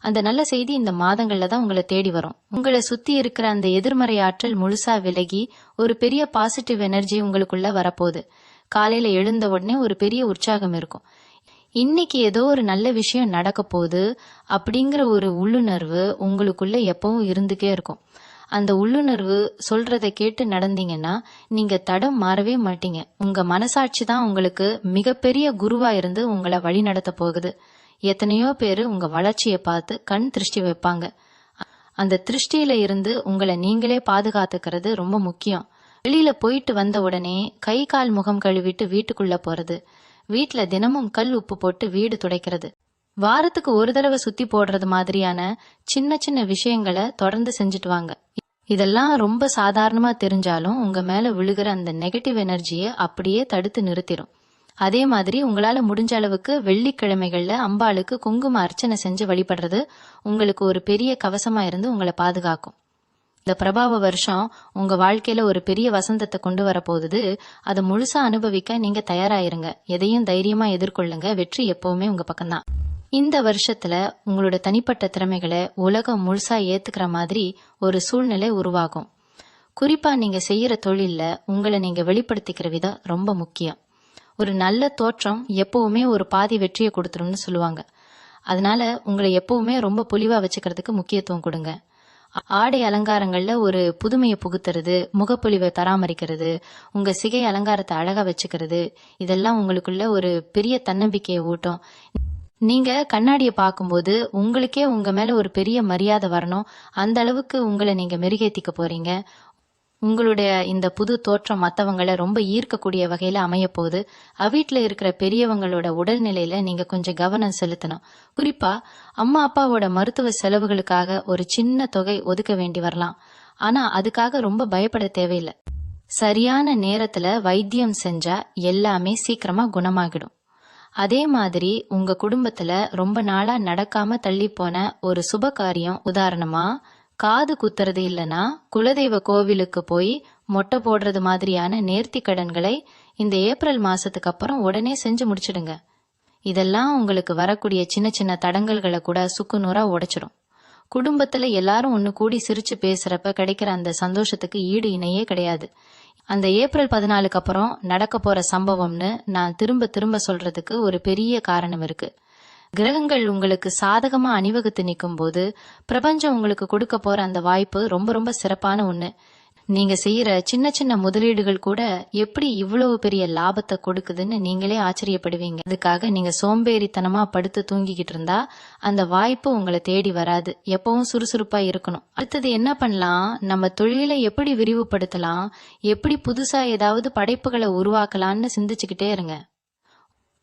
அந்த நல்ல செய்தி இந்த மாதங்கள்ல தான் உங்களை தேடி வரும். உங்களை சுத்தி இருக்கிற அந்த எதிர்மறை ஆற்றல் முழுசா விலகி ஒரு பெரிய பாசிட்டிவ் எனர்ஜி உங்களுக்குள்ள வரப்போகுது. காலையில எழுந்த உடனே ஒரு பெரிய உற்சாகம் இருக்கும். இன்னைக்கு ஏதோ ஒரு நல்ல விஷயம் நடக்க போகுது அப்படிங்கிற ஒரு உள்ளுணர்வு உங்களுக்குள்ள எப்பவும் இருந்துட்டே இருக்கும். அந்த உள்ளுணர்வு சொல்றதை கேட்டு நடந்தீங்கன்னா நீங்க தடம் மாறவே மாட்டீங்க. உங்க மனசாட்சி தான் உங்களுக்கு மிகப்பெரிய குருவா இருந்து உங்களை வழி நடத்த போகுது. எத்தனையோ பேரு உங்க வளர்ச்சியை பார்த்து கண் திருஷ்டி வைப்பாங்க. அந்த திருஷ்டியில இருந்து உங்களை நீங்களே பாதுகாத்துக்கிறது ரொம்ப முக்கியம். வெளியில போயிட்டு வந்த உடனே கை கால் முகம் கழுவிட்டு வீட்டுக்குள்ள போறது, வீட்டுல தினமும் கல் உப்பு போட்டு வீடு துடைக்கிறது, வாரத்துக்கு ஒரு தடவை சுத்தி போடுறது மாதிரியான சின்ன சின்ன விஷயங்களை தொடர்ந்து செஞ்சுட்டு வாங்க. இதெல்லாம் ரொம்ப சாதாரணமா தெரிஞ்சாலும் உங்க மேல விழுகிற அந்த நெகட்டிவ் எனர்ஜியை அப்படியே தடுத்து நிறுத்திடும். அதே மாதிரி உங்களால முடிஞ்ச அளவுக்கு வெள்ளிக்கிழமைகள்ல அம்பாளுக்கு குங்கும அர்ச்சனை செஞ்சு வழிபடுறது உங்களுக்கு ஒரு பெரிய கவசமா இருந்து உங்களை பாதுகாக்கும். இந்த பிரபாவ வருஷம் உங்க வாழ்க்கையில ஒரு பெரிய வசந்தத்தை கொண்டு வர போகுது. அதை முழுசா அனுபவிக்க நீங்க தயாராயிருங்க. எதையும் தைரியமா எதிர்கொள்ளுங்க. வெற்றி எப்பவுமே உங்க பக்கம்தான். இந்த வருஷத்துல உங்களோட தனிப்பட்ட திறமைகளை உலகம் முழுசா ஏத்துக்கிற மாதிரி ஒரு சூழ்நிலை உருவாகும். குறிப்பா நீங்க செய்யற தொழில்ல உங்களை நீங்க வெளிப்படுத்திக்கிற விதம் ரொம்ப முக்கியம். ஒரு நல்ல தோற்றம் எப்பவுமே ஒரு பாதி வெற்றியை கொடுத்துரும்னு சொல்லுவாங்க. அதனால உங்களை எப்பவுமே ரொம்ப பொலிவா வச்சுக்கிறதுக்கு முக்கியத்துவம் கொடுங்க. ஆடை அலங்காரங்கள்ல ஒரு புதுமையை புகுத்துறது, முகப்பொலிவை பராமரிக்கிறது, உங்க சிகை அலங்காரத்தை அழகா வச்சுக்கிறது, இதெல்லாம் உங்களுக்குள்ள ஒரு பெரிய தன்னம்பிக்கையை ஊட்டும். நீங்க கண்ணாடியை பார்க்கும்போது உங்களுக்கே உங்க மேல ஒரு பெரிய மரியாதை வரணும். அந்த அளவுக்கு உங்களை நீங்க மெருகேத்திக்க போறீங்க. உங்களுடைய இந்த புது தோற்றம் மற்றவங்களை ரொம்ப ஈர்க்கக்கூடிய வகையில அமைய போகுது. வீட்டில் இருக்கிற பெரியவங்களோட உடல்நிலையில நீங்க கொஞ்சம் கவனம் செலுத்தணும். குறிப்பா அம்மா அப்பாவோட மருத்துவ செலவுகளுக்காக ஒரு சின்ன தொகை ஒதுக்க வேண்டி வரலாம். ஆனா அதுக்காக ரொம்ப பயப்பட தேவையில்லை. சரியான நேரத்துல வைத்தியம் செஞ்சா எல்லாமே சீக்கிரமா குணமாகிடும். அதே மாதிரி உங்க குடும்பத்துல ரொம்ப நாளா நடக்காம தள்ளி போன ஒரு சுப காரியம், உதாரணமா காது குத்துறது இல்லனா குலதெய்வ கோவிலுக்கு போய் மொட்டை போடுறது மாதிரியான நேர்த்தி கடன்களை இந்த ஏப்ரல் மாசத்துக்கு அப்புறம் உடனே செஞ்சு முடிச்சிடுங்க. இதெல்லாம் உங்களுக்கு வரக்கூடிய சின்ன சின்ன தடங்கல்களை கூட சுக்குநூறா உடைச்சிடும். குடும்பத்துல எல்லாரும் ஒண்ணு கூடி சிரிச்சு பேசுறப்ப கிடைக்கிற அந்த சந்தோஷத்துக்கு ஈடு இணையே கிடையாது. அந்த ஏப்ரல் 14க்கு அப்புறம் நடக்க போற சம்பவம்னு நான் திரும்ப திரும்ப சொல்றதுக்கு ஒரு பெரிய காரணம் இருக்கு. கிரகங்கள் உங்களுக்கு சாதகமா அணிவகுத்து நிற்கும் போது பிரபஞ்சம் உங்களுக்கு கொடுக்க போற அந்த வாய்ப்பு ரொம்ப ரொம்ப சிறப்பான ஒண்ணு. நீங்க செய்யற சின்ன சின்ன முதலீடுகள் கூட எப்படி இவ்வளவு பெரிய லாபத்தை கொடுக்குதுன்னு நீங்களே ஆச்சரியப்படுவீங்க. அதுக்காக நீங்க சோம்பேறித்தனமா படுத்து தூங்கிக்கிட்டு இருந்தா அந்த வாய்ப்பு உங்களை தேடி வராது. எப்பவும் சுறுசுறுப்பா இருக்கணும். அடுத்தது என்ன பண்ணலாம், நம்ம தொழிலை எப்படி விரிவுபடுத்தலாம், எப்படி புதுசா ஏதாவது படைப்புகளை உருவாக்கலாம்னு சிந்திச்சுக்கிட்டே இருங்க.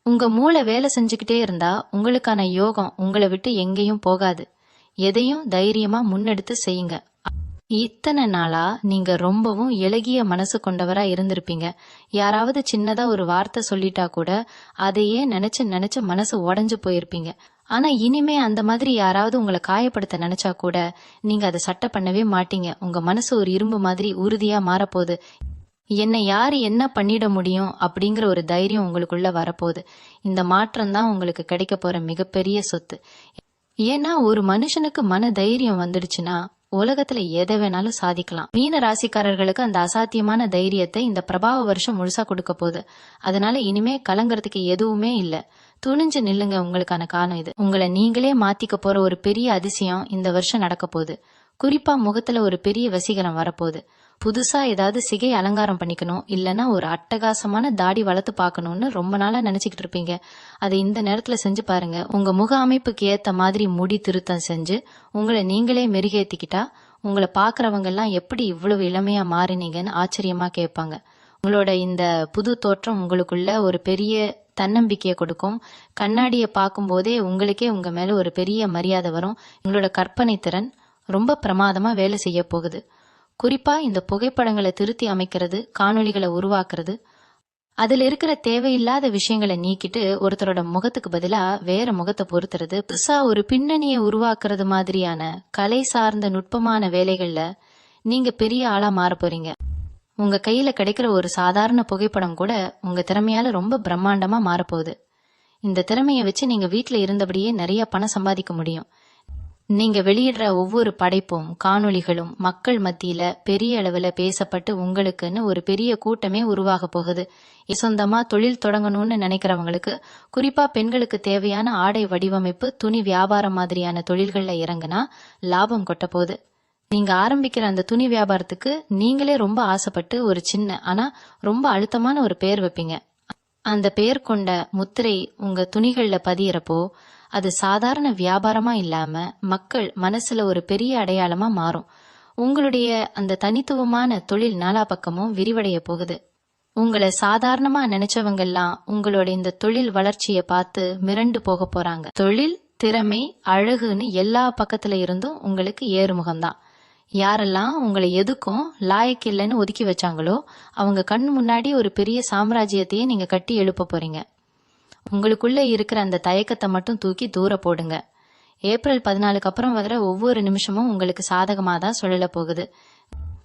உங்க மூளை வேலை செஞ்சுக்கிட்டே இருந்தா உங்களுக்கான யோகம் உங்களை விட்டு எங்கேயும் போகாது. எதையும் தைரியமா முன்னெடுத்து செய்யுங்க. இத்தனை நாளா நீங்க ரொம்பவும் இளகிய மனசு கொண்டவரா இருந்திருப்பீங்க. யாராவது சின்னதா ஒரு வார்த்தை சொல்லிட்டா கூட அதையே நினைச்சு நினைச்சு மனசு உடைஞ்சு போயிருப்பீங்க. ஆனா இனிமே அந்த மாதிரி யாராவது உங்களை காயப்படுத்த நினைச்சா கூட நீங்க அதை சட்டை பண்ணவே மாட்டீங்க. உங்க மனசு ஒரு இரும்பு மாதிரி உறுதியா மாறப்போகுது. என்னை யாரு என்ன பண்ணிட முடியும் அப்படிங்கிற ஒரு தைரியம் உங்களுக்குள்ள வரப்போகுது. இந்த மாற்றம் தான் உங்களுக்கு கிடைக்க போற மிகப்பெரிய சொத்து. ஏன்னா ஒரு மனுஷனுக்கு மன தைரியம் வந்துடுச்சுன்னா உலகத்துல எதை வேணாலும் சாதிக்கலாம். மீன ராசிக்காரர்களுக்கு அந்த அசாத்தியமான தைரியத்தை இந்த பிரபாவ வருஷம் முழுசா கொடுக்க போகுது. அதனால இனிமே கலங்கறதுக்கு எதுவுமே இல்ல. துணிஞ்சு நில்லுங்க. உங்களுக்கான காலம் இது. உங்களை நீங்களே மாத்திக்க போற ஒரு பெரிய அதிசயம் இந்த வருஷம் நடக்க போகுது. குறிப்பா முகத்துல ஒரு பெரிய வசீகரம் வரப்போகுது. புதுசா ஏதாவது சிகை அலங்காரம் பண்ணிக்கணும், இல்லைன்னா ஒரு அட்டகாசமான தாடி வளர்த்து பார்க்கணும்னு ரொம்ப நாளா நினைச்சுக்கிட்டு இருப்பீங்க. அதை இந்த நேரத்துல செஞ்சு பாருங்க. உங்க முக அமைப்புக்கு ஏத்த மாதிரி முடி திருத்தம் செஞ்சு உங்களை நீங்களே மெருகேத்திக்கிட்டா உங்களை பாக்குறவங்க எல்லாம் எப்படி இவ்வளவு இளமையா மாறினீங்கன்னு ஆச்சரியமா கேட்பாங்க. உங்களோட இந்த புது தோற்றம் உங்களுக்குள்ள ஒரு பெரிய தன்னம்பிக்கையை கொடுக்கும். கண்ணாடியை பார்க்கும் போதே உங்களுக்கே உங்க மேல ஒரு பெரிய மரியாதை வரும். உங்களோட கற்பனை திறன் ரொம்ப பிரமாதமா வேலை செய்ய போகுது. குறிப்பா இந்த புகைப்படங்களை திருத்தி அமைக்கிறது, காணொளிகளை உருவாக்குறது, அதுல இருக்கிற தேவையில்லாத விஷயங்களை நீக்கிட்டு ஒருத்தரோட முகத்துக்கு பதிலா வேற முகத்தை பொருத்துறது, புதுசா ஒரு பின்னணியை உருவாக்குறது மாதிரியான கலை சார்ந்த நுட்பமான வேலைகள்ல நீங்க பெரிய ஆளா மாற போறீங்க. உங்க கையில கிடைக்கிற ஒரு சாதாரண புகைப்படம் கூட உங்க திறமையால ரொம்ப பிரம்மாண்டமா மாறப்போகுது. இந்த திறமையை வச்சு நீங்க வீட்டுல இருந்தபடியே நிறைய பணம் சம்பாதிக்க முடியும். நீங்க வெளியிடுற ஒவ்வொரு படைப்பும் காணொளிகளும் மக்கள் மத்தியில பெரிய அளவுல பேசப்பட்டு உங்களுக்குன்னு ஒரு பெரிய கூட்டமே உருவாக போகுது. சொந்தமா தொழில் தொடங்கணும்னு நினைக்கிறவங்களுக்கு, குறிப்பா பெண்களுக்கு தேவையான ஆடை வடிவமைப்பு, துணி வியாபாரம் மாதிரியான தொழில்கள்ல இறங்குனா லாபம் கொட்ட போகுது. நீங்க ஆரம்பிக்கிற அந்த துணி வியாபாரத்துக்கு நீங்களே ரொம்ப ஆசைப்பட்டு ஒரு சின்ன ஆனா ரொம்ப அழுத்தமான ஒரு பெயர் வைப்பீங்க. அந்த பெயர் கொண்ட முத்திரை உங்க துணிகள்ல பதியறப்போ அது சாதாரண வியாபாரமா இல்லாம மக்கள் மனசுல ஒரு பெரிய அடையாளமா மாறும். உங்களுடைய அந்த தனித்துவமான தொழில் நாலா பக்கமும் விரிவடைய போகுது. உங்களை சாதாரணமா நினைச்சவங்க எல்லாம் உங்களோட இந்த தொழில் வளர்ச்சியை பார்த்து மிரண்டு போக போறாங்க. தொழில், திறமை, அழகுன்னு எல்லா பக்கத்துல இருந்தும் உங்களுக்கு ஏறுமுகம்தான். யாரெல்லாம் உங்களை எதுக்கும் லாயக்கு இல்லைன்னு ஒதுக்கி வச்சாங்களோ அவங்க கண் முன்னாடி ஒரு பெரிய சாம்ராஜ்யத்தையே நீங்க கட்டி எழுப்ப போறீங்க. உங்களுக்குள்ள இருக்கிற அந்த தயக்கத்தை மட்டும் தூக்கி தூர போடுங்க. ஏப்ரல் 14க்கு அப்புறம் வர ஒவ்வொரு நிமிஷமும் உங்களுக்கு சாதகமா தான் சுழல போகுது.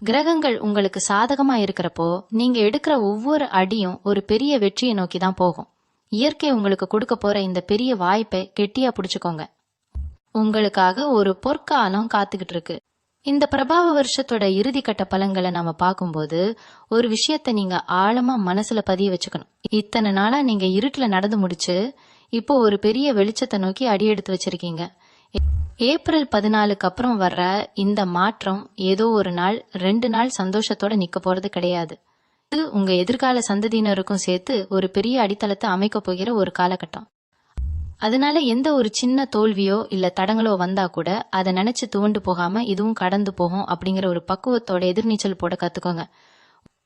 கிரகங்கள் உங்களுக்கு சாதகமா இருக்கிறப்போ நீங்க எடுக்கிற ஒவ்வொரு அடியும் ஒரு பெரிய வெற்றியை நோக்கி தான் போகும். இயற்கை உங்களுக்கு கொடுக்க போற இந்த பெரிய வாய்ப்பை கெட்டியா புடிச்சுக்கோங்க. உங்களுக்காக ஒரு பொற்காலம் காத்துக்கிட்டு இருக்கு. இந்த பிரபாவ வருஷத்தோட இறுதிக்கட்ட பலன்களை நாம பார்க்கும்போது ஒரு விஷயத்த நீங்க ஆழமா மனசுல பதிய வச்சுக்கணும். இத்தனை நாளா நீங்க இருட்டுல நடந்து முடிச்சு இப்போ ஒரு பெரிய வெளிச்சத்தை நோக்கி அடி எடுத்து வச்சிருக்கீங்க. ஏப்ரல் 14க்கு அப்புறம் வர்ற இந்த மாற்றம் ஏதோ ஒரு நாள் 2 நாள் சந்தோஷத்தோட நிக்க போறது கிடையாது. இது உங்க எதிர்கால சந்ததியினருக்கும் சேர்த்து ஒரு பெரிய அடித்தளத்தை அமைக்க போகிற ஒரு காலகட்டம். அதனால எந்த ஒரு சின்ன தோல்வியோ இல்ல தடங்களோ வந்தா கூட அதை நினைச்சு துவண்டு போகாம இதுவும் கடந்து போகும் அப்படிங்கிற ஒரு பக்குவத்தோட எதிர்நீச்சல் போட கத்துக்கோங்க.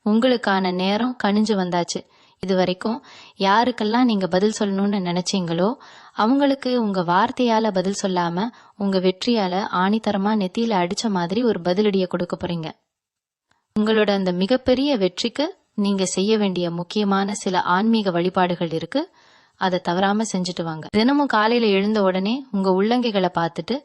உங்களுக்கான நேரம் கனிஞ்சு வந்தாச்சு. இது வரைக்கும் யாருக்கெல்லாம் நீங்க பதில் சொல்லணும்னு நினைச்சீங்களோ அவங்களுக்கு உங்க வார்த்தையால பதில் சொல்லாம உங்க வெற்றியால ஆணித்தரமா நெத்தியில அடிச்ச மாதிரி ஒரு பதிலடிய கொடுக்க போறீங்க. உங்களோட அந்த மிகப்பெரிய வெற்றிக்கு நீங்க செய்ய வேண்டிய முக்கியமான சில ஆன்மீக வழிபாடுகள் இருக்கு. அதை தவறாம செஞ்சுட்டு வாங்க. தினமும் காலையில எழுந்த உடனே உங்க உள்ளங்கைகளை பார்த்துட்டு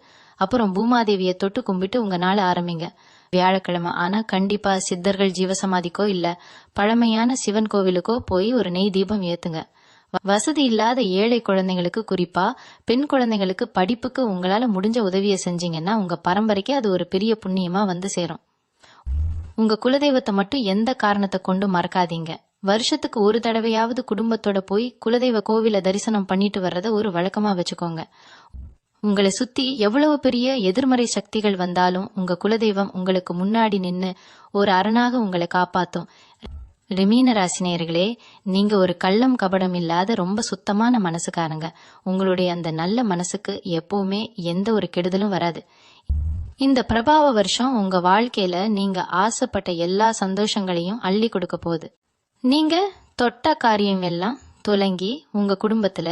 அப்புறம் பூமாதேவியை தொட்டு கும்பிட்டு உங்க நாளை ஆரம்பிங்க. வியாழக்கிழமை ஆனா கண்டிப்பா சித்தர்கள் ஜீவசமாதிக்கோ இல்ல பழமையான சிவன் கோவிலுக்கோ போய் ஒரு நெய் தீபம் ஏத்துங்க. வசதி இல்லாத ஏழை குழந்தைங்களுக்கு, குறிப்பா பெண் குழந்தைகளுக்கு படிப்புக்கு உங்களால முடிஞ்ச உதவியை செஞ்சீங்கன்னா உங்க பரம்பரைக்கு அது ஒரு பெரிய புண்ணியமா வந்து சேரும். உங்க குலதெய்வத்தை மட்டும் எந்த காரணத்தை கொண்டு மறக்காதீங்க. வருஷத்துக்கு ஒரு தடவையாவது குடும்பத்தோட போய் குலதெய்வ கோவில தரிசனம் பண்ணிட்டு வர்றத ஒரு வழக்கமா வச்சுக்கோங்க. உங்களை சுத்தி எவ்வளவு பெரிய எதிர்மறை சக்திகள் வந்தாலும் உங்க குலதெய்வம் உங்களுக்கு முன்னாடி நின்னு ஒரு அரணாக உங்களை காப்பாத்தும். ரிமீன ராசினியர்களே, நீங்க ஒரு கள்ளம் கபடம் இல்லாத ரொம்ப சுத்தமான மனசுக்காரங்க. உங்களுடைய அந்த நல்ல மனசுக்கு எப்பவுமே எந்த ஒரு கெடுதலும் வராது. இந்த பிரபாவ வருஷம் உங்க வாழ்க்கையில நீங்க ஆசைப்பட்ட எல்லா சந்தோஷங்களையும் அள்ளி கொடுக்க போகுது. நீங்க தொட்ட காரியம் எல்லாம் துலங்கி உங்க குடும்பத்துல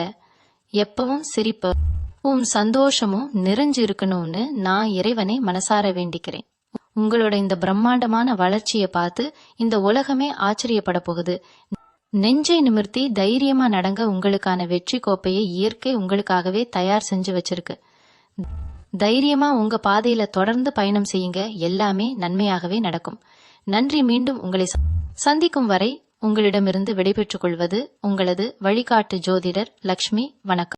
எப்பவும் சிரிப்பும் சந்தோஷமும் நிறைஞ்சு இருக்கணும்னு நான் இறைவனை மனசார வேண்டிக்கிறேன். உங்களோட இந்த பிரம்மாண்டமான வளர்ச்சியை பார்த்து இந்த உலகமே ஆச்சரியப்பட போகுது. நெஞ்சை நிமிர்த்தி தைரியமா நடங்க. உங்களுக்கான வெற்றி கோப்பையை இயற்கை உங்களுக்காகவே தயார் செஞ்சு வச்சிருக்கு. தைரியமா உங்க பாதையில தொடர்ந்து பயணம் செய்யுங்க. எல்லாமே நன்மையாகவே நடக்கும். நன்றி. மீண்டும் உங்களை சந்திக்கும் வரை உங்களிடமிருந்து விடைபெற்றுக் கொள்வது உங்களது வழிகாட்டு ஜோதிடர் லக்ஷ்மி. வணக்கம்.